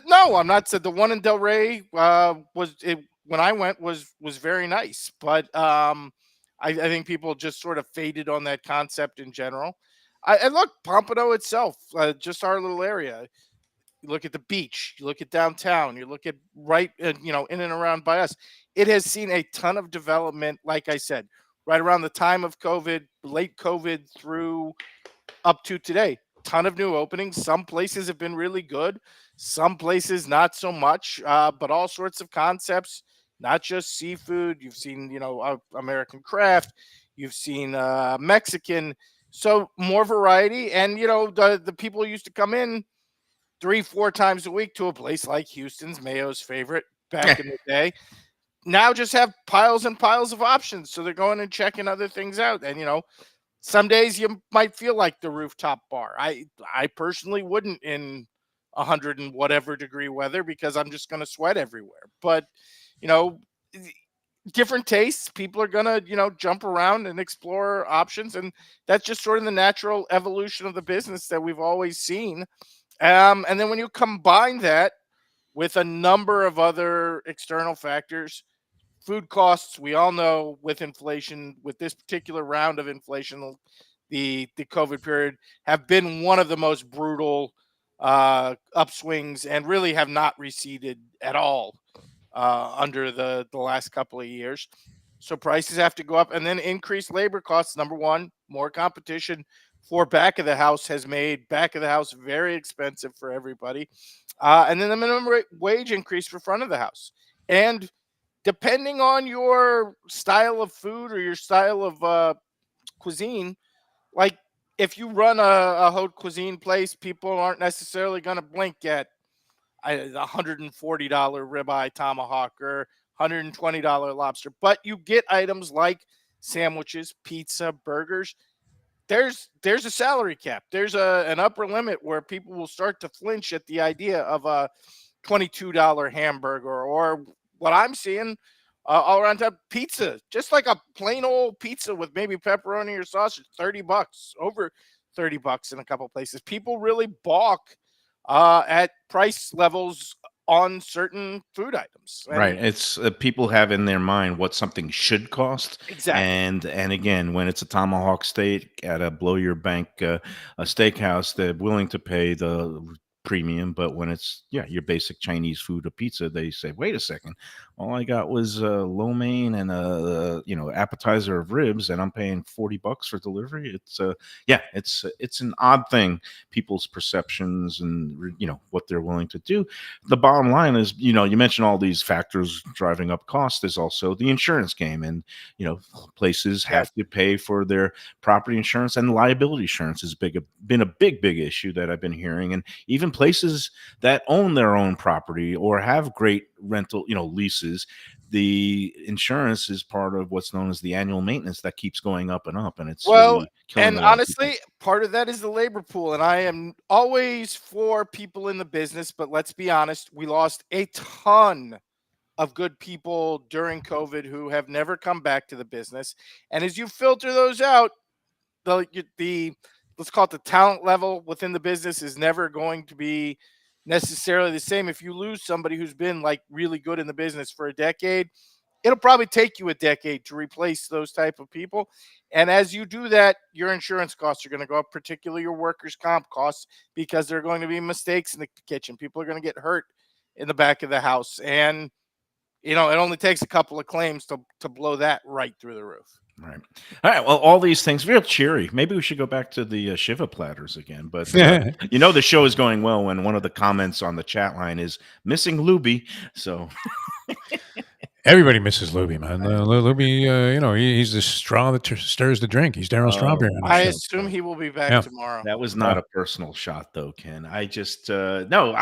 no, I'm not said the one in Del Rey was it when I went was very nice, but I think people just sort of faded on that concept in general. And look, Pompano itself, just our little area. You look at the beach, you look at downtown, you look at right, in and around by us. It has seen a ton of development. Like I said, right around the time of COVID, late COVID through up to today. Ton of new openings. Some places have been really good, some places not so much, but all sorts of concepts, not just seafood. You've seen, American craft, you've seen Mexican, so more variety. And, the people used to come in 3-4 times a week to a place like Houston's, Mayo's favorite back in the day. Now just have piles and piles of options. So they're going and checking other things out. And, some days you might feel like the rooftop bar. I personally wouldn't in 100 and whatever degree weather because I'm just going to sweat everywhere. But, different tastes. People are going to, jump around and explore options. And that's just sort of the natural evolution of the business that we've always seen. And then when you combine that with a number of other external factors, food costs, we all know with inflation, with this particular round of inflation, the COVID period have been one of the most brutal upswings and really have not receded at all under the last couple of years. So prices have to go up, and then increased labor costs. Number one, more competition for back of the house has made back of the house very expensive for everybody. And then the minimum wage increase for front of the house. And depending on your style of food or your style of cuisine, like if you run a haute cuisine place, people aren't necessarily going to blink at a $140 ribeye tomahawk or $120 lobster. But you get items like sandwiches, pizza, burgers. There's a salary cap. There's an upper limit where people will start to flinch at the idea of a $22 hamburger, or what I'm seeing all around town, pizza, just like a plain old pizza with maybe pepperoni or sausage, $30, over $30 in a couple places. People really balk at price levels on certain food items. And Right. It's people have in their mind what something should cost. Exactly. And again, when it's a tomahawk steak at a blow your bank a steakhouse, they're willing to pay the premium. But when it's your basic Chinese food or pizza, they say, wait a second, all I got was lo mein and a appetizer of ribs, and I'm paying $40 for delivery. It's an odd thing, people's perceptions and what they're willing to do. The bottom line is, you mentioned all these factors driving up costs. There's also the insurance game, and places have to pay for their property insurance, and liability insurance has been a big issue that I've been hearing. And even places that own their own property or have great rental leases, the insurance is part of what's known as the annual maintenance that keeps going up and up, and it's really killing and a lot of honestly, people. part of that is the labor pool. And I am always for people in the business, but let's be honest, we lost a ton of good people during COVID who have never come back to the business. And as you filter those out, the let's call it the talent level within the business is never going to be necessarily the same. If you lose somebody who's been like really good in the business for a decade, it'll probably take you a decade to replace those type of people. And as you do that, your insurance costs are going to go up, particularly your workers' comp costs, because there are going to be mistakes in the kitchen. People are going to get hurt in the back of the house. And, it only takes a couple of claims to blow that right through the roof. Right. All right. Well, all these things real cheery. Maybe we should go back to the Shiva platters again. But the show is going well when one of the comments on the chat line is missing Luby. So everybody misses Luby, man. Luby, he's the straw that stirs the drink. He's Daryl Strawberry. I assume he will be back tomorrow. That was not a personal shot, though, Ken. I just no.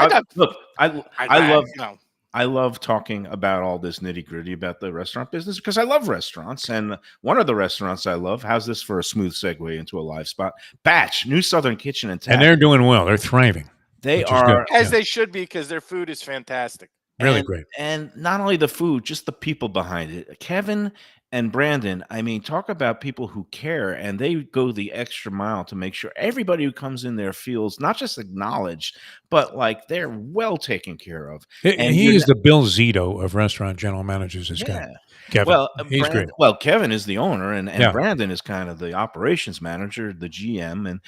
I love talking about all this nitty gritty about the restaurant business because I love restaurants. And one of the restaurants I love, how's this for a smooth segue into a live spot? Batch, New Southern Kitchen and Tap. And they're doing well. They're thriving. They are. As they should be, because their food is fantastic. Really great. And not only the food, just the people behind it. Kevin and Brandon, I mean, talk about people who care, and they go the extra mile to make sure everybody who comes in there feels not just acknowledged, but like they're well taken care of. And he is the Bill Zito of restaurant general managers. This guy, Kevin. Well, he's great. Well, Kevin is the owner, and Brandon is kind of the operations manager, the GM, and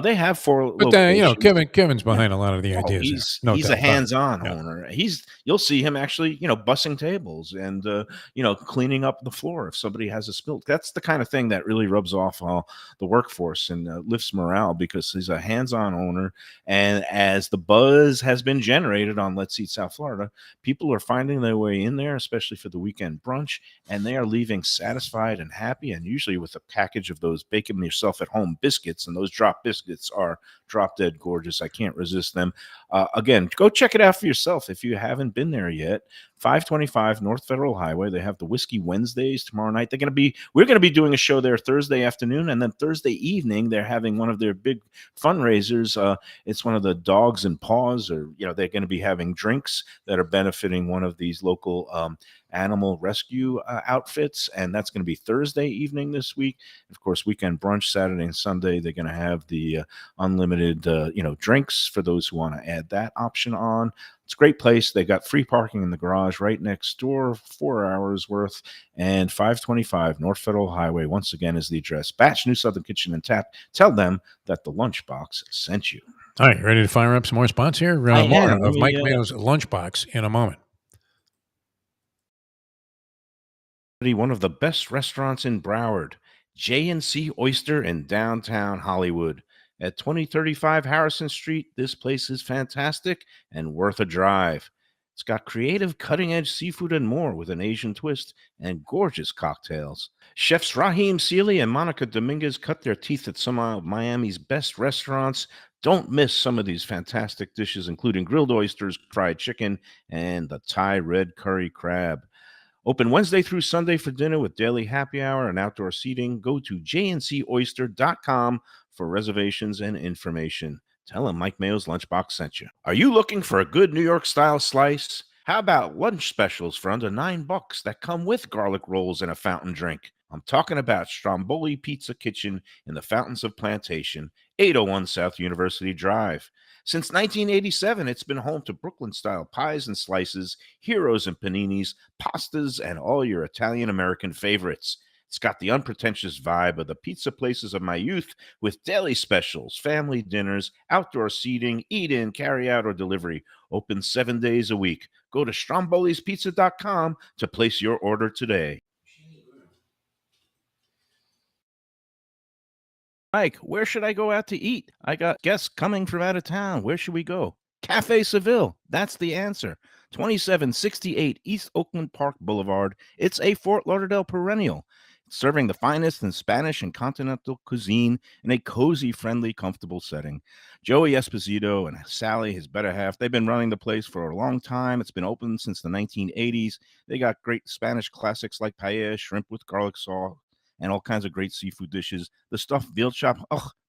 they have 4 locations. Kevin's behind a lot of the ideas. He's a hands-on owner. You'll see him actually, bussing tables and cleaning up the floor if somebody has a spill. That's the kind of thing that really rubs off the workforce and lifts morale because he's a hands-on owner. And as the buzz has been generated on Let's Eat South Florida, people are finding their way in there, especially for the weekend brunch, and they are leaving satisfied and happy, and usually with a package of those bake them yourself at home biscuits, and those drop biscuits are drop dead gorgeous. I can't resist them. Again, go check it out for yourself if you haven't been there yet. 525 North Federal Highway. They have the Whiskey Wednesdays tomorrow night. We're going to be doing a show there Thursday afternoon, and then Thursday evening they're having one of their big fundraisers. It's one of the Dogs and Paws, or they're going to be having drinks that are benefiting one of these local animal rescue outfits, and that's going to be Thursday evening this week. Of course, weekend brunch Saturday and Sunday. They're going to have the unlimited drinks for those who want to add that option on. It's a great place. They got free parking in the garage right next door, 4 hours worth, and 525 North Federal Highway once again is the address. Batch, New Southern Kitchen and Tap. Tell them that the Lunchbox sent you. All right, ready to fire up some more spots here? More of Mike Mayo's Lunchbox in a moment. One of the best restaurants in Broward, J&C Oyster in downtown Hollywood. At 2035 Harrison Street, this place is fantastic and worth a drive. It's got creative, cutting-edge seafood and more with an Asian twist and gorgeous cocktails. Chefs Raheem Seeley and Monica Dominguez cut their teeth at some of Miami's best restaurants. Don't miss some of these fantastic dishes, including grilled oysters, fried chicken, and the Thai red curry crab. Open Wednesday through Sunday for dinner with daily happy hour and outdoor seating. Go to jncoyster.com for reservations and information. Tell them Mike Mayo's Lunchbox sent you. Are you looking for a good New York-style slice? How about lunch specials for under $9 that come with garlic rolls and a fountain drink? I'm talking about Stromboli Pizza Kitchen in the Fountains of Plantation, 801 South University Drive. Since 1987, it's been home to Brooklyn-style pies and slices, heroes and paninis, pastas, and all your Italian-American favorites. It's got the unpretentious vibe of the pizza places of my youth with daily specials, family dinners, outdoor seating, eat-in, carry-out, or delivery. Open 7 days a week. Go to Stromboli'sPizza.com to place your order today. Mike, where should I go out to eat? I got guests coming from out of town. Where should we go? Cafe Seville. That's the answer. 2768 East Oakland Park Boulevard. It's a Fort Lauderdale perennial, serving the finest in Spanish and continental cuisine in a cozy, friendly, comfortable setting. Joey Esposito and Sally, his better half, they've been running the place for a long time. It's been open since the 1980s. They got great Spanish classics like paella, shrimp with garlic sauce, and all kinds of great seafood dishes. The stuffed veal chop,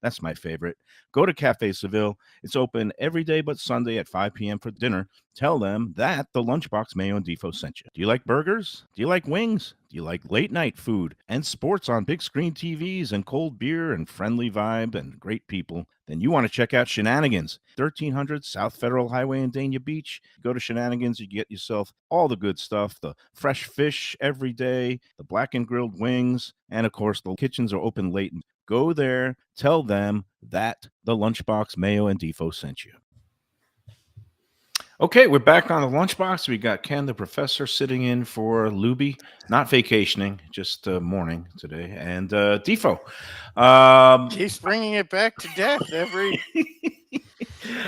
that's my favorite. Go to Cafe Seville. It's open every day but Sunday at 5 p.m. for dinner. tell them that the Lunchbox Mayo and Defo sent you. Do you like burgers? Do you like wings? Do you like late night food and sports on big screen TVs and cold beer and friendly vibe and great people? Then you want to check out Shenanigans, 1300 South Federal Highway in Dania Beach. Go to Shenanigans, you get yourself all the good stuff, the fresh fish every day, the black and grilled wings, and of course, the kitchens are open late. Go there, tell them that the Lunchbox Mayo and Defo sent you. Okay, we're back on the Lunchbox. We got Ken, the professor, sitting in for Luby, not vacationing, just morning today, and Defo. He's bringing it back to death every.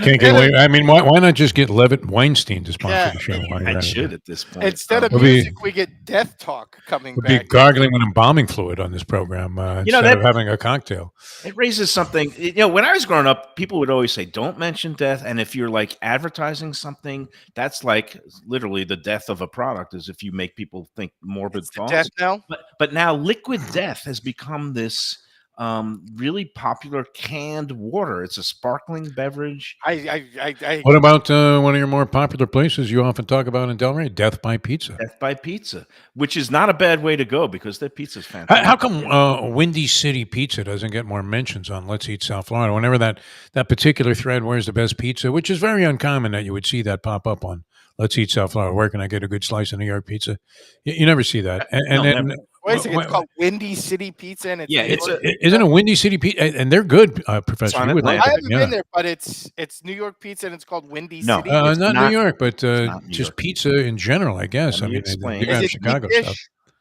Can't get away. I mean, why not just get Levitt Weinstein to sponsor the show? I should at this point. Instead of music, we get death talk coming back. Be gargling with embalming fluid on this program instead of having a cocktail. It raises something. When I was growing up, people would always say, "Don't mention death." And if you're like advertising something, that's like literally the death of a product. Is if you make people think morbid thoughts. Death now, but now liquid death has become this really popular canned water. It's a sparkling beverage. What about one of your more popular places you often talk about in Delray, Death by Pizza? Death by Pizza, which is not a bad way to go because their pizza's fantastic. How come Windy City Pizza doesn't get more mentions on Let's Eat South Florida? Whenever that particular thread, where's the best pizza, which is very uncommon that you would see that pop up on Let's Eat South Florida. Where can I get a good slice of New York pizza? You never see that. Wait a second, it's called Windy City Pizza, and isn't it Windy City Pizza? And they're good, Professor. I haven't been there, but it's New York pizza, and it's called Windy City. No, not New York, but just pizza in general, I guess. Let me explain. They have Chicago stuff.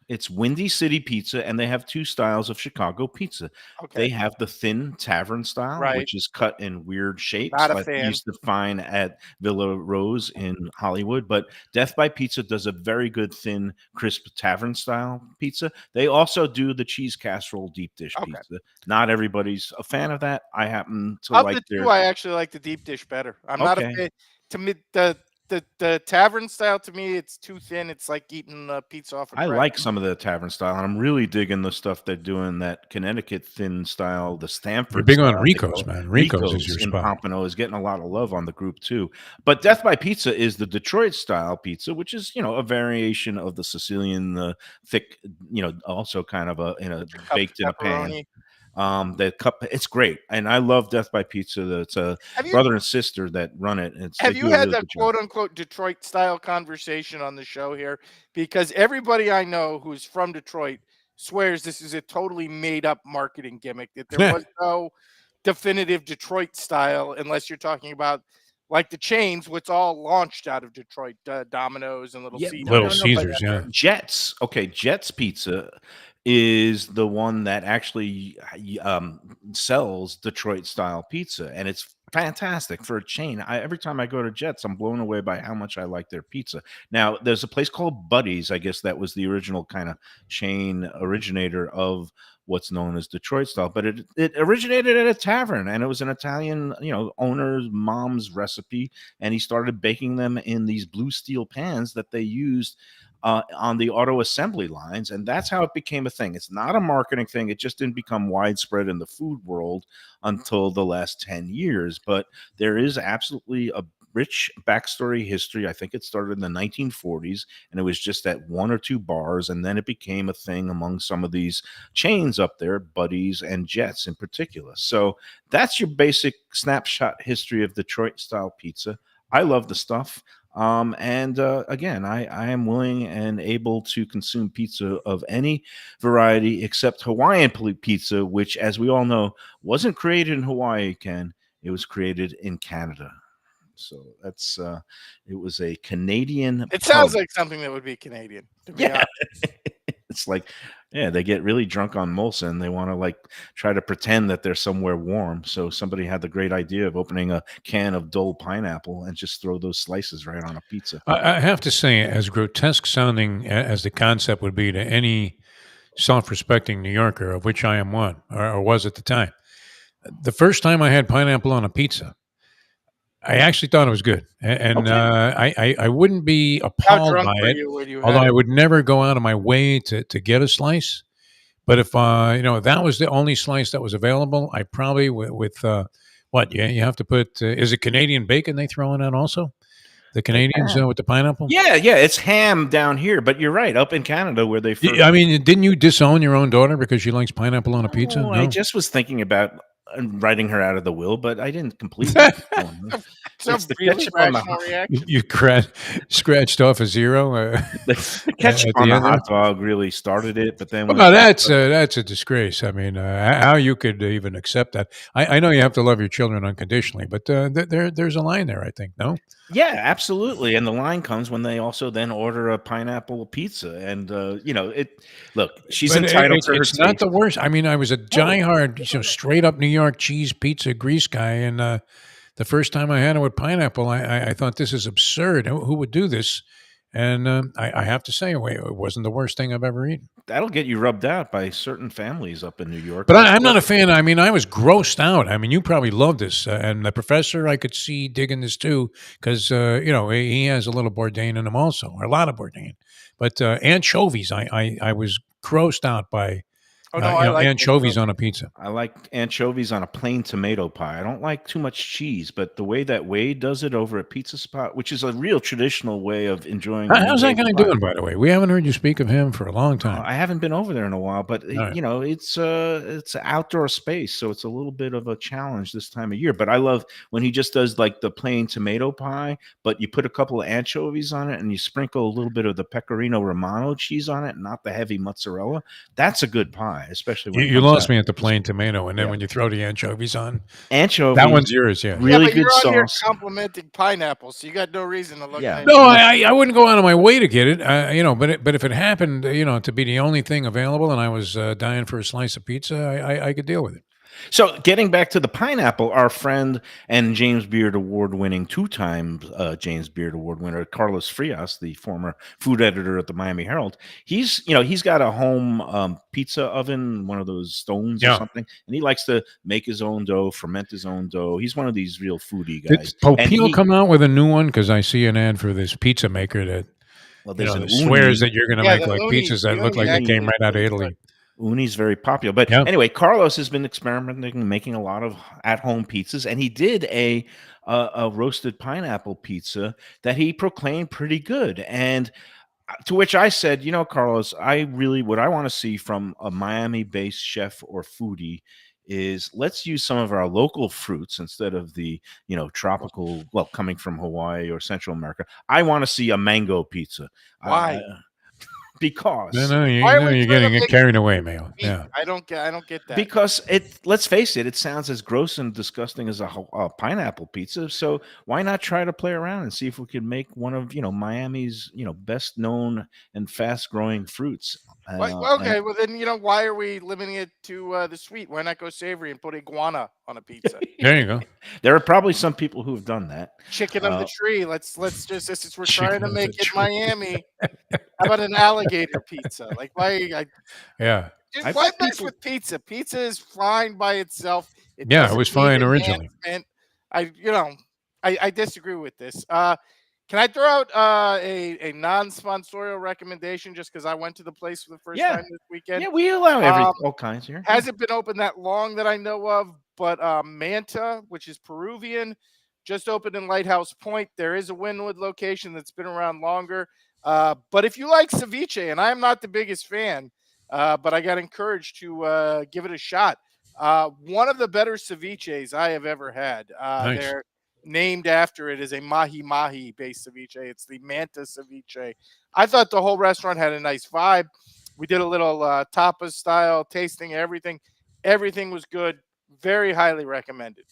It's Windy City Pizza, and they have two styles of Chicago pizza. Okay. They have the thin tavern style, which is cut in weird shapes, like you used to find at Villa Rose in Hollywood. But Death by Pizza does a very good, thin, crisp tavern style pizza. They also do the cheese casserole deep dish pizza. Not everybody's a fan of that. I happen to like the two. I actually like the deep dish better. I'm not a fan. To me, the tavern style, to me, it's too thin. It's like eating pizza off. I like some of the tavern style, and I'm really digging the stuff they're doing. That Connecticut thin style, the Stanford. You're big on Rico's, man. Rico's is your in spot. Pompano is getting a lot of love on the group too. But Death by Pizza is the Detroit style pizza, which is a variation of the Sicilian thick, also kind of baked in a pan. The cup, it's great, and I love Death by Pizza. It's a brother and sister that run it. Have you had that quote unquote Detroit style conversation on the show here? Because everybody I know who's from Detroit swears this is a totally made up marketing gimmick, that there was no definitive Detroit style, unless you're talking about like the chains, which all launched out of Detroit, Domino's and Little Caesars. Little Caesars, Jets. Okay, Jets Pizza is the one that actually sells Detroit style pizza, and it's fantastic for a chain. Every time I go to Jets, I'm blown away by how much I like their pizza. Now, there's a place called Buddy's. I guess that was the original kind of chain originator of what's known as Detroit style, but it originated at a tavern, and it was an Italian, owner's mom's recipe, and he started baking them in these blue steel pans that they used on the auto assembly lines, and that's how it became a thing. It's not a marketing thing. It just didn't become widespread in the food world until the last 10 years, but there is absolutely a rich backstory history. I think it started in the 1940s, and it was just at one or two bars, and then it became a thing among some of these chains up there, Buddy's and Jets in particular. So that's your basic snapshot history of Detroit style pizza. I love the stuff. Again, I am willing and able to consume pizza of any variety except Hawaiian pizza, which, as we all know, wasn't created in Hawaii, Ken. It was created in Canada. So that's it was a Canadian. It sounds like something that would be Canadian. To be honest. It's like, they get really drunk on Molson. They want to try to pretend that they're somewhere warm. So somebody had the great idea of opening a can of Dole pineapple and just throw those slices right on a pizza. I have to say, as grotesque sounding as the concept would be to any self-respecting New Yorker, of which I am one, or was at the time, the first time I had pineapple on a pizza, I actually thought it was good, and I wouldn't be appalled by it. Although I would never go out of my way to get a slice, but if that was the only slice that was available, I probably with what you have to put. Is it Canadian bacon they throw in that also? The Canadians with the pineapple? Yeah, it's ham down here, but you're right. Up in Canada, where they first. I mean, didn't you disown your own daughter because she likes pineapple on a pizza? I No. just was thinking about writing her out of the will, but I didn't completely. It's a the really ketchup on the rational reaction. You scratched off a 0. the ketchup At on the the end there? hot dog really started it, but then Well, that's a disgrace. I mean, how you could even accept that? I know you have to love your children unconditionally, but there's a line there. I think no. yeah, absolutely. And the line comes when they also then order a pineapple pizza, and it. Look, she's But entitled to her it's not taste. the worst. I mean, I was a diehard, straight up New York cheese pizza grease guy, and the first time I had it with pineapple, I thought this is absurd. Who would do this? And I have to say, it wasn't the worst thing I've ever eaten. That'll get you rubbed out by certain families up in New York. But I'm not a fan. I mean, I was grossed out. I mean, you probably love this. And the professor, I could see digging this too, because, he has a little Bourdain in him also, or a lot of Bourdain. But anchovies, I was grossed out by I like anchovies on a pizza. I like anchovies on a plain tomato pie. I don't like too much cheese, but the way that Wade does it over at Pizza Spot, which is a real traditional way of enjoying. How's that guy doing, by the way? We haven't heard you speak of him for a long time. I haven't been over there in a while, but right. it's an outdoor space, so it's a little bit of a challenge this time of year. But I love when he just does like the plain tomato pie, but you put a couple of anchovies on it and you sprinkle a little bit of the pecorino romano cheese on it, not the heavy mozzarella. That's a good pie. Especially when you lost me at the plain tomato, and then when you throw the anchovies on, that one's yours. Yeah, really good you're sauce. Here complimenting pineapple, so you got no reason to look. Yeah. No, I wouldn't go out of my way to get it. But if it happened, to be the only thing available, and I was dying for a slice of pizza, I could deal with it. So getting back to the pineapple, our friend and James Beard Award-winning, 2-time James Beard Award winner, Carlos Frias, the former food editor at the Miami Herald, he's got a home pizza oven, one of those stones or something, and he likes to make his own dough, ferment his own dough. He's one of these real foodie guys. Did Popil come out with a new one? Because I see an ad for this pizza maker that swears that you're going to make like pizzas that look like they came right out of Italy. Uni's very popular. But anyway, Carlos has been experimenting, making a lot of at-home pizzas, and he did a roasted pineapple pizza that he proclaimed pretty good. And to which I said, Carlos, what I want to see from a Miami-based chef or foodie is let's use some of our local fruits instead of the, tropical, coming from Hawaii or Central America. I want to see a mango pizza. Why? Because you're getting carried away, Mayo. Yeah, I don't get that. Because let's face it, it sounds as gross and disgusting as a pineapple pizza. So why not try to play around and see if we can make one of Miami's best known and fast growing fruits. Well, then why are we limiting it to the sweet? Why not go savory and put iguana on a pizza? There you go. There are probably some people who have done that. Chicken of the tree. Let's just since we're trying to make it Miami. How about an alligator pizza? Like why? Why mess with pizza? Pizza is fine by itself. It was fine originally. I disagree with this. Can I throw out a non-sponsorial recommendation just because I went to the place for the first time this weekend? Yeah, we allow all kinds here. Hasn't been open that long that I know of, but Manta, which is Peruvian, just opened in Lighthouse Point. There is a Wynwood location that's been around longer. But if you like ceviche, and I'm not the biggest fan, but I got encouraged to give it a shot. One of the better ceviches I have ever had. Nice. They're named after it is a mahi based ceviche. It's the Manta ceviche. I thought the whole restaurant had a nice vibe. We did a little tapas style tasting, everything. Everything was good. Very highly recommended.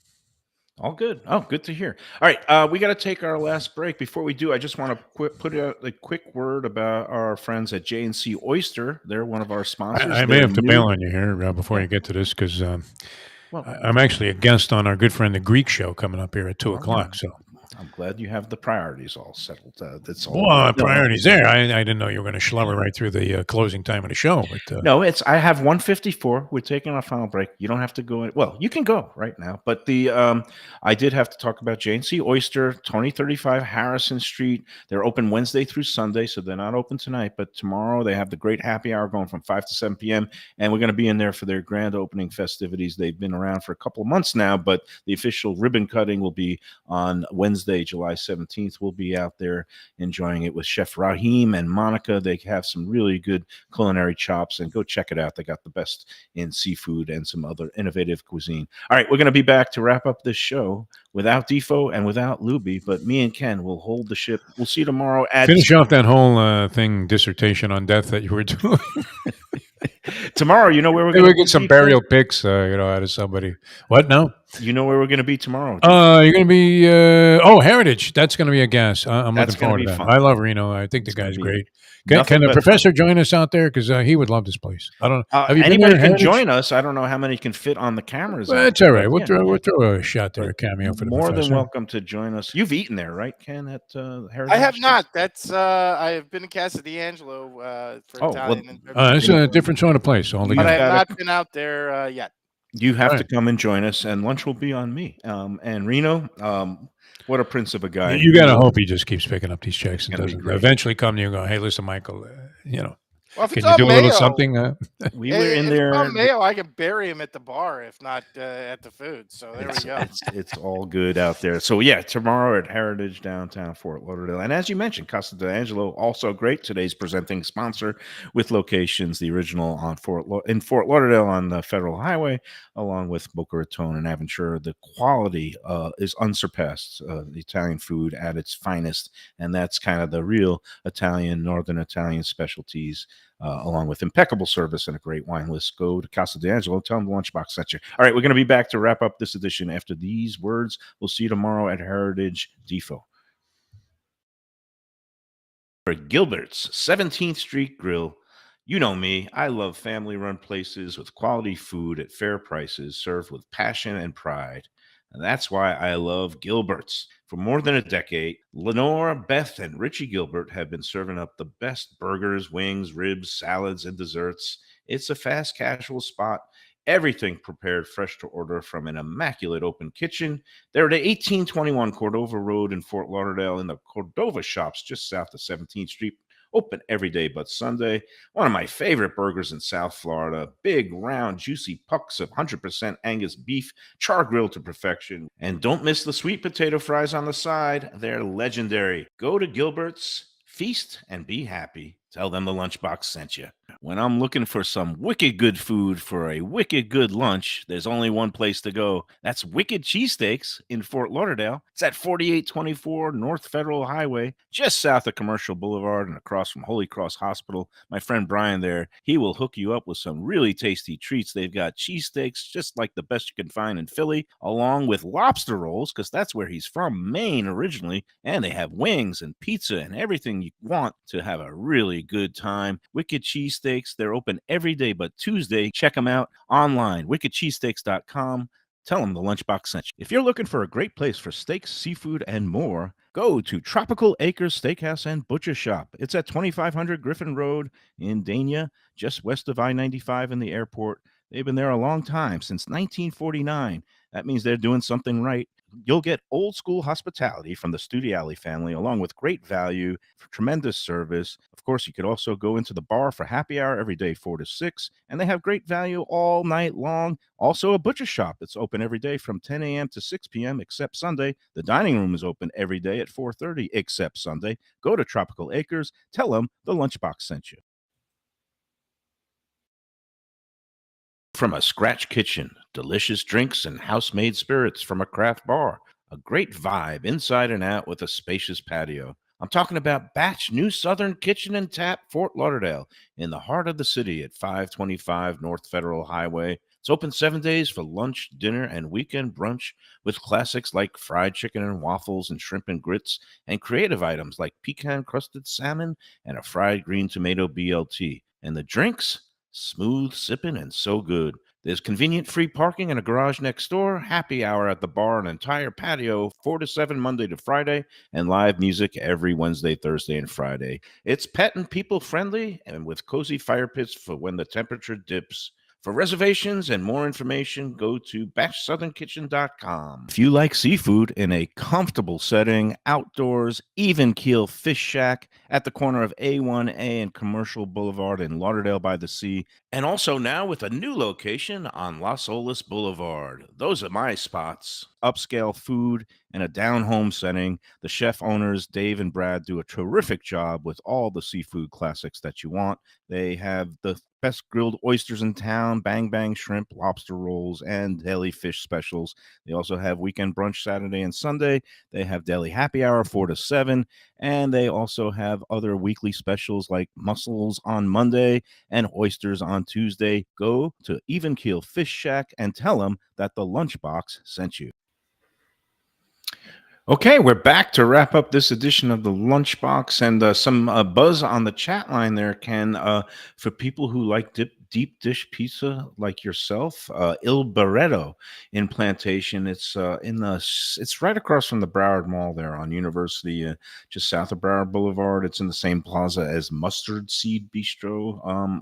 All good. Oh, good to hear. All right, we got to take our last break. Before we do, I just want to put out a quick word about our friends at J&C Oyster. They're one of our sponsors. I may have to bail on you here before you get to this because I'm actually a guest on our good friend the Greek show coming up here at 2:00. So I'm glad you have the priorities all settled. That's all. Well, priorities there. I didn't know you were going to schlubber right through the closing time of the show. But no, I have 1:54. We're taking our final break. You don't have to go in. Well, you can go right now. But I did have to talk about J&C Oyster, 2035 Harrison Street. They're open Wednesday through Sunday, so they're not open tonight. But tomorrow they have the great happy hour going from 5 to 7 p.m. And we're going to be in there for their grand opening festivities. They've been around for a couple of months now, but the official ribbon cutting will be on Wednesday Wednesday, July 17th. We'll be out there enjoying it with Chef Raheem and Monica. They have some really good culinary chops, and go check it out. They got the best in seafood and some other innovative cuisine. All right, we're going to be back to wrap up this show without Defo and without Luby, but me and Ken will hold the ship. We'll see you tomorrow at Finish off that whole dissertation on death that you were doing. tomorrow. You know where we're Maybe going we to get some burial pics, out of somebody. What now? You know where we're going to be tomorrow? You're going to be Heritage. That's going to be a gas. I'm That's looking forward to gonna be that. fun. I love Reno. I think It's the guy's gonna be great. Can nothing the but professor join us out there? Because he would love this place. I don't know. Have you been Anybody there, can Heritage? join us. I don't know how many can fit on the cameras. Well, out that's there, all right. but We'll throw a shot there, a But cameo for the more professor. than welcome to join us. You've eaten there, right, Ken? At Heritage? I have not. That's I have been to Casa D'Angelo for Oh, Italian. It's a different sort of place but altogether. I have gotta- not been out there yet. You have to Right. come and join us, and lunch will be on me. And Reno, what a prince of a guy. You got to hope he just keeps picking up these checks and gonna be doesn't great. eventually come to you and go, "Hey, listen, Michael, Well, if can it's you on do a Mayo, little something?" We were in if there. it's on Mayo, I can bury him at the bar, if not at the food. So there we go. It's all good out there. So yeah, tomorrow at Heritage downtown Fort Lauderdale, and as you mentioned, Casa D'Angelo also great. Today's presenting sponsor with locations, the original on in Fort Lauderdale on the Federal Highway, along with Boca Raton and Aventura. The quality is unsurpassed. The Italian food at its finest, and that's kind of the real Italian, Northern Italian specialties. Along with impeccable service and a great wine list. Go to Casa D'Angelo. Tell them the Lunchbox sent you. All right, we're going to be back to wrap up this edition after these words. We'll see you tomorrow at Heritage Defo. For Gilbert's 17th Street Grill. You know me. I love family-run places with quality food at fair prices, served with passion and pride. And that's why I love Gilbert's. For more than a decade, Lenore, Beth, and Richie Gilbert have been serving up the best burgers, wings, ribs, salads, and desserts. It's a fast casual spot. Everything prepared fresh to order from an immaculate open kitchen. They're at 1821 Cordova Road in Fort Lauderdale in the Cordova Shops just south of 17th Street. Open every day but Sunday. One of my favorite burgers in South Florida. Big, round, juicy pucks of 100% Angus beef, char grilled to perfection. And don't miss the sweet potato fries on the side. They're legendary. Go to Gilbert's, feast, and be happy. Tell them the Lunchbox sent you. When I'm looking for some wicked good food for a wicked good lunch, there's only one place to go. That's Wicked Cheesesteaks in Fort Lauderdale. It's at 4824 North Federal Highway, just south of Commercial Boulevard and across from Holy Cross Hospital. My friend Brian there, he will hook you up with some really tasty treats. They've got cheesesteaks just like the best you can find in Philly, along with lobster rolls, because that's where he's from, Maine originally. And they have wings and pizza and everything you want to have a really good time. Wicked Cheesesteaks, they're open every day but Tuesday. Check them out online, wickedcheesesteaks.com. Tell them the Lunchbox sent you. If you're looking for a great place for steaks, seafood, and more, go to Tropical Acres Steakhouse and Butcher Shop. It's at 2500 Griffin Road in Dania, just west of I-95 in the airport. They've been there a long time, since 1949. That means they're doing something right. You'll get old school hospitality from the Studiali family, along with great value, for tremendous service. Of course, you could also go into the bar for happy hour every day, 4 to 6, and they have great value all night long. Also, a butcher shop that's open every day from 10 a.m. to 6 p.m. except Sunday. The dining room is open every day at 4:30 except Sunday. Go to Tropical Acres. Tell them the Lunchbox sent you. From a scratch kitchen, delicious drinks and house-made spirits from a craft bar. A great vibe inside and out with a spacious patio. I'm talking about Batch New Southern Kitchen and Tap, Fort Lauderdale, in the heart of the city at 525 North Federal Highway. It's open 7 days for lunch, dinner, and weekend brunch with classics like fried chicken and waffles and shrimp and grits, and creative items like pecan-crusted salmon and a fried green tomato BLT. And the drinks? Smooth sipping and so good. There's convenient free parking and a garage next door, happy hour at the bar, an entire patio, 4 to 7 Monday to Friday, and live music every Wednesday, Thursday, and Friday. It's pet and people friendly and with cozy fire pits for when the temperature dips. For reservations and more information, go to bashsouthernkitchen.com. If you like seafood in a comfortable setting, outdoors, even keel fish shack at the corner of A1A and Commercial Boulevard in Lauderdale by the Sea, and also now with a new location on Las Olas Boulevard. Those are my spots. Upscale food in a down-home setting. The chef owners, Dave and Brad, do a terrific job with all the seafood classics that you want. They have the best grilled oysters in town, bang bang shrimp, lobster rolls, and deli fish specials. They also have weekend brunch Saturday and Sunday. They have deli happy hour 4 to 7, and they also have other weekly specials like mussels on Monday and oysters on Tuesday. Go to Even Keel Fish Shack and tell them that the Lunchbox sent you. Okay, we're back to wrap up this edition of the Lunchbox, and some buzz on the chat line there, Ken. For people who like deep dish pizza like yourself, Il Barretto in Plantation. It's it's right across from the Broward Mall there on University, just south of Broward Boulevard. It's in the same plaza as Mustard Seed Bistro.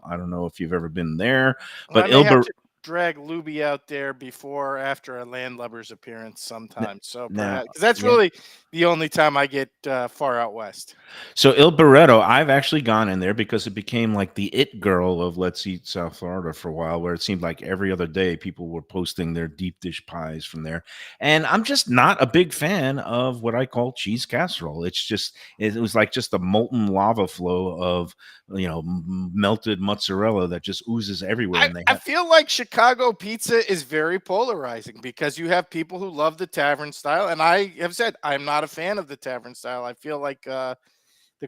I don't know if you've ever been there, but I may have to drag Luby out there before or after a Landlubbers appearance sometime. So perhaps, because that's really the only time I get far out west. So Il Barretto, I've actually gone in there because it became like the it girl of Let's Eat South Florida for a while, where it seemed like every other day people were posting their deep dish pies from there. And I'm just not a big fan of what I call cheese casserole. It was like just a molten lava flow of, melted mozzarella that just oozes everywhere. I feel like Chicago pizza is very polarizing because you have people who love the tavern style, and I have said I'm not a fan of the tavern style. I feel like the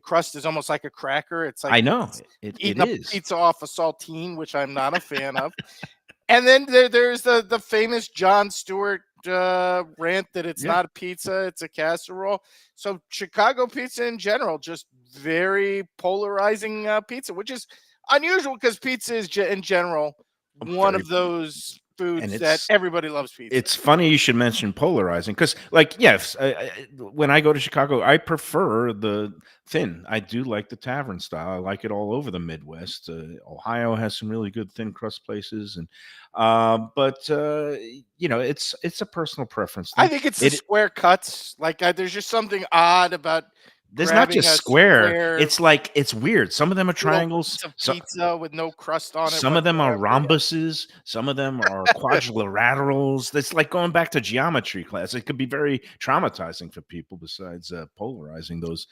crust is almost like a cracker. It's like, I know it is pizza off a saltine, which I'm not a fan of. And then there's the famous Jon Stewart rant that it's not a pizza, it's a casserole. So Chicago pizza in general, just very polarizing pizza, which is unusual because pizza is in general one of those foods that everybody loves pizza. It's funny you should mention polarizing because, yes, when I go to Chicago, I prefer the thin. I do like the tavern style. I like it all over the Midwest. Ohio has some really good thin crust places, and but it's a personal preference thing. I think it's the square cuts. There's just something odd about. There's not just square. It's like it's weird. Some of them are triangles. Pizza with no crust on it. Some of them are rhombuses. Some of them are quadrilaterals. It's like going back to geometry class. It could be very traumatizing for people. Besides polarizing those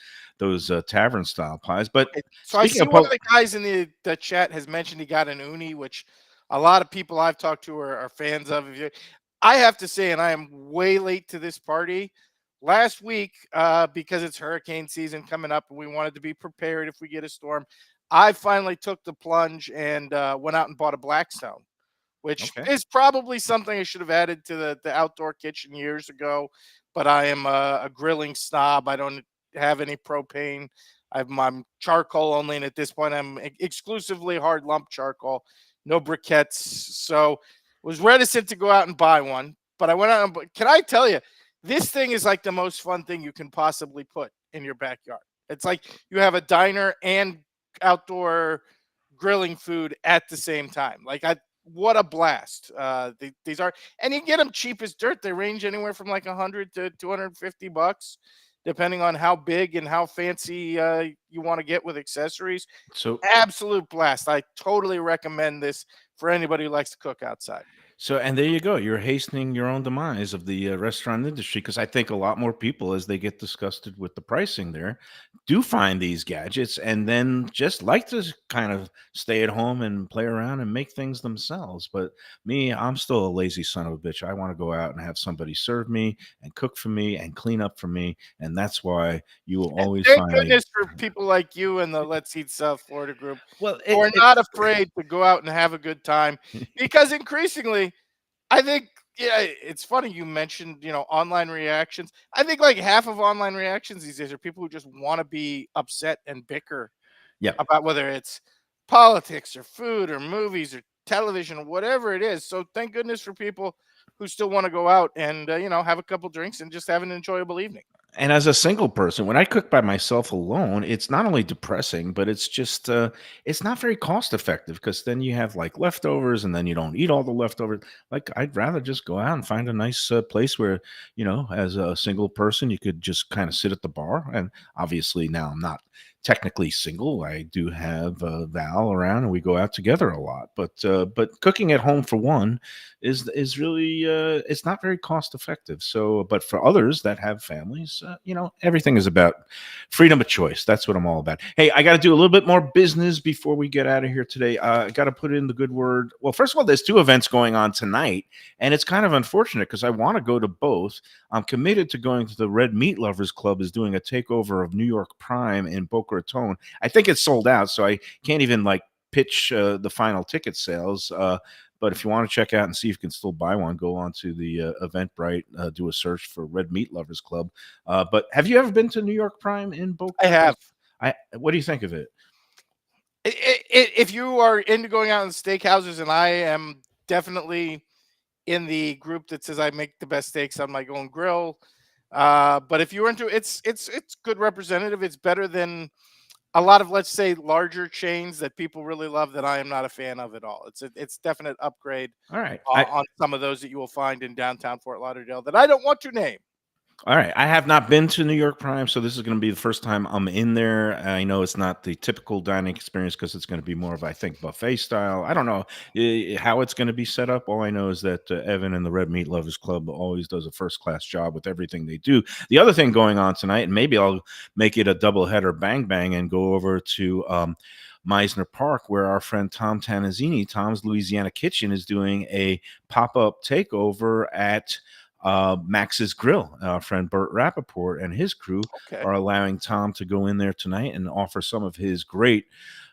tavern style pies. But so I see one of the guys in the chat has mentioned he got an uni, which a lot of people I've talked to are fans of. I have to say, and I am way late to this party. Last week, because it's hurricane season coming up and we wanted to be prepared if we get a storm, I finally took the plunge and went out and bought a Blackstone, which is probably something I should have added to the outdoor kitchen years ago. But I am a grilling snob. I don't have any propane. I'm charcoal only, and at this point, I'm exclusively hard lump charcoal, no briquettes. So was reticent to go out and buy one. But I went out and can I tell you, this thing is like the most fun thing you can possibly put in your backyard. It's like you have a diner and outdoor grilling food at the same time. What a blast. These are, and you can get them cheap as dirt. They range anywhere from like $100 to $250, depending on how big and how fancy you want to get with accessories. So absolute blast. I totally recommend this for anybody who likes to cook outside. So, and there you go. You're hastening your own demise of the restaurant industry, because I think a lot more people, as they get disgusted with the pricing there, do find these gadgets and then just like to kind of stay at home and play around and make things themselves. But me, I'm still a lazy son of a bitch. I want to go out and have somebody serve me and cook for me and clean up for me. And that's why you will always find. Thank goodness for people like you and the Let's Eat South Florida group. Well, we're not afraid to go out and have a good time, because increasingly, I think, it's funny you mentioned, online reactions. I think like half of online reactions these days are people who just want to be upset and bicker about whether it's politics or food or movies or television or whatever it is. So thank goodness for people who still want to go out and, have a couple drinks and just have an enjoyable evening. And as a single person, when I cook by myself alone, it's not only depressing, but it's just it's not very cost effective because then you have like leftovers and then you don't eat all the leftovers. Like I'd rather just go out and find a nice place where, as a single person, you could just kind of sit at the bar. And obviously now I'm not technically single. I do have Val around and we go out together a lot. But cooking at home for one is really it's not very cost effective. So, but for others that have families, everything is about freedom of choice. That's what I'm all about. Hey, I got to do a little bit more business before we get out of here today. I got to put in the good word. Well, first of all, there's two events going on tonight, and it's kind of unfortunate because I want to go to both. I'm committed to going to the Red Meat Lovers Club is doing a takeover of New York Prime in Boca Raton. I think it's sold out, so I can't even pitch the final ticket sales. But if you want to check out and see if you can still buy one, go on to the Eventbrite, do a search for Red Meat Lovers Club. But have you ever been to New York Prime in Boca? I have. What do you think of it? If you are into going out in steakhouses, and I am definitely in the group that says I make the best steaks on my own grill. But if you're into it's good representative. It's better than a lot of, let's say, larger chains that people really love that I am not a fan of at all. It's definite upgrade. All right. On some of those that you will find in downtown Fort Lauderdale that I don't want to name. All right. I have not been to New York Prime, so this is going to be the first time I'm in there. I know it's not the typical dining experience because it's going to be more of, I think, buffet style. I don't know how it's going to be set up. All I know is that Evan and the Red Meat Lovers Club always does a first-class job with everything they do. The other thing going on tonight, and maybe I'll make it a double-header bang and go over to Meisner Park, where our friend Tom Tanazzini, Tom's Louisiana Kitchen, is doing a pop-up takeover at Max's Grill. Our friend Bert Rappaport and his crew are allowing Tom to go in there tonight and offer some of his great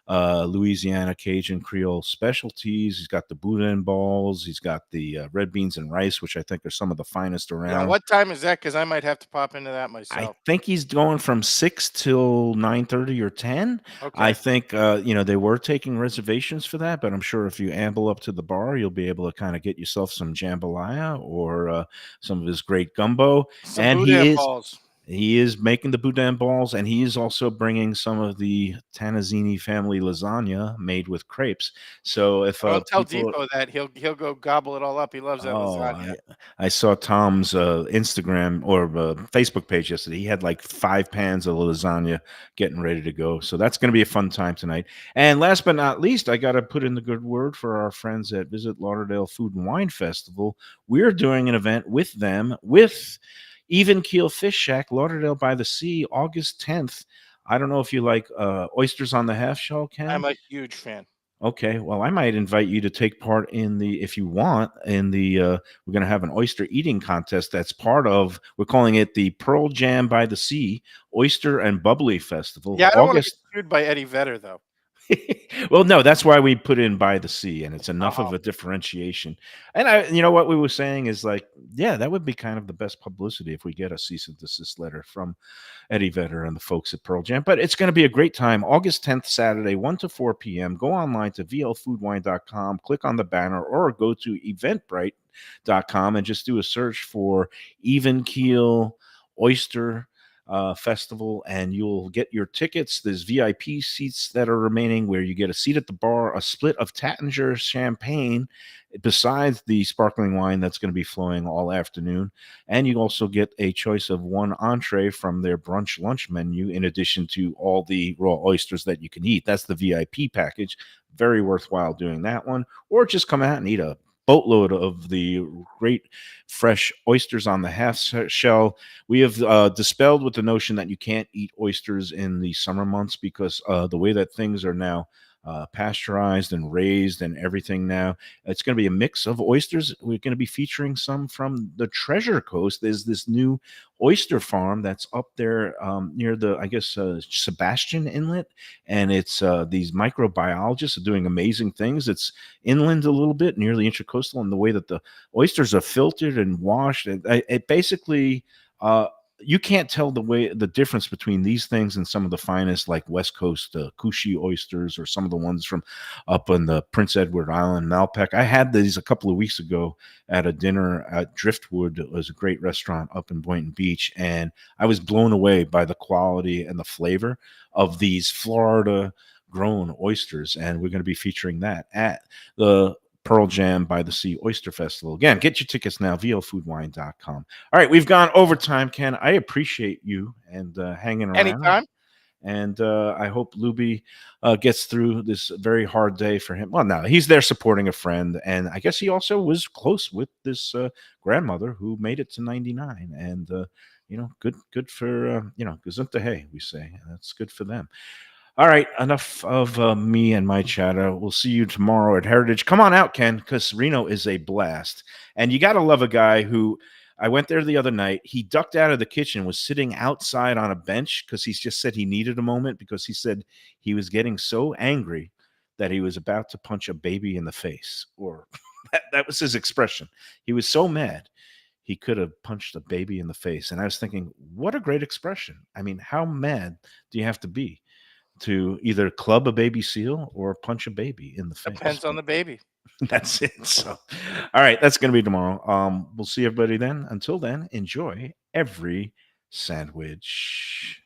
Louisiana Cajun Creole specialties. He's got the boudin balls. He's got the red beans and rice, which I think are some of the finest around. Yeah, what time is that? Because I might have to pop into that myself. I think he's going from 6 till 9:30 or 10. Okay. I think they were taking reservations for that, but I'm sure if you amble up to the bar, you'll be able to kind of get yourself some jambalaya or some of his great gumbo. Some and boudin balls. He is making the boudin balls, and he is also bringing some of the Tanazzini family lasagna made with crepes. So if tell Defo that he'll go gobble it all up. He loves that lasagna. I saw Tom's Instagram or Facebook page yesterday. He had like 5 pans of lasagna getting ready to go. So that's going to be a fun time tonight. And last but not least, I got to put in the good word for our friends at Visit Lauderdale Food and Wine Festival. We're doing an event with them with Even Keel Fish Shack, Lauderdale by the Sea, August 10th. I don't know if you like oysters on the half shell, Ken. I'm a huge fan. Okay, well, I might invite you to take part if you want, we're going to have an oyster eating contest that's part of, we're calling it the Pearl Jam by the Sea Oyster and Bubbly Festival. Yeah, I don't want to get screwed by Eddie Vedder, though. Well, no, that's why we put in by the sea, and it's enough of a differentiation. And what we were saying is that would be kind of the best publicity if we get a cease and desist letter from Eddie Vedder and the folks at Pearl Jam. But it's going to be a great time. August 10th, Saturday, 1 to 4 p.m. Go online to vlfoodwine.com, click on the banner, or go to eventbrite.com and just do a search for Even Keel Oyster Festival, and you'll get your tickets. There's VIP seats that are remaining where you get a seat at the bar, a split of Tattinger champagne besides the sparkling wine that's going to be flowing all afternoon, and you also get a choice of one entree from their brunch lunch menu in addition to all the raw oysters that you can eat. That's the VIP package. Very worthwhile doing that one, or just come out and eat a boatload of the great fresh oysters on the half shell. We have dispelled with the notion that you can't eat oysters in the summer months because the way that things are now pasteurized and raised and everything now, it's going to be a mix of oysters. We're going to be featuring some from the Treasure Coast. There's this new oyster farm that's up there near the, Sebastian Inlet, and it's these microbiologists are doing amazing things. It's inland a little bit, near the Intracoastal, and the way that the oysters are filtered and washed. It basically you can't tell the difference between these things and some of the finest, like West Coast Kushi oysters, or some of the ones from up on the Prince Edward Island, Malpec. I had these a couple of weeks ago at a dinner at Driftwood. It was a great restaurant up in Boynton Beach, and I was blown away by the quality and the flavor of these Florida grown oysters, and we're going to be featuring that at the Pearl Jam by the Sea Oyster Festival. Again, get your tickets now, vlfoodwine.com. All right, we've gone overtime, Ken. I appreciate you and hanging around. Anytime. And I hope Luby gets through this very hard day for him. Well, no, he's there supporting a friend, and I guess he also was close with this grandmother who made it to 99. And good for gesundheit, hey, we say. That's good for them. All right, enough of me and my chatter. We'll see you tomorrow at Heritage. Come on out, Ken, because Reno is a blast. And you got to love a guy who, I went there the other night. He ducked out of the kitchen, was sitting outside on a bench because he's just said he needed a moment, because he said he was getting so angry that he was about to punch a baby in the face. Or that was his expression. He was so mad he could have punched a baby in the face. And I was thinking, what a great expression. I mean, how mad do you have to be to either club a baby seal or punch a baby in the face? Depends on the baby. That's it. So, all right, that's going to be tomorrow. We'll see everybody then. Until then, enjoy every sandwich.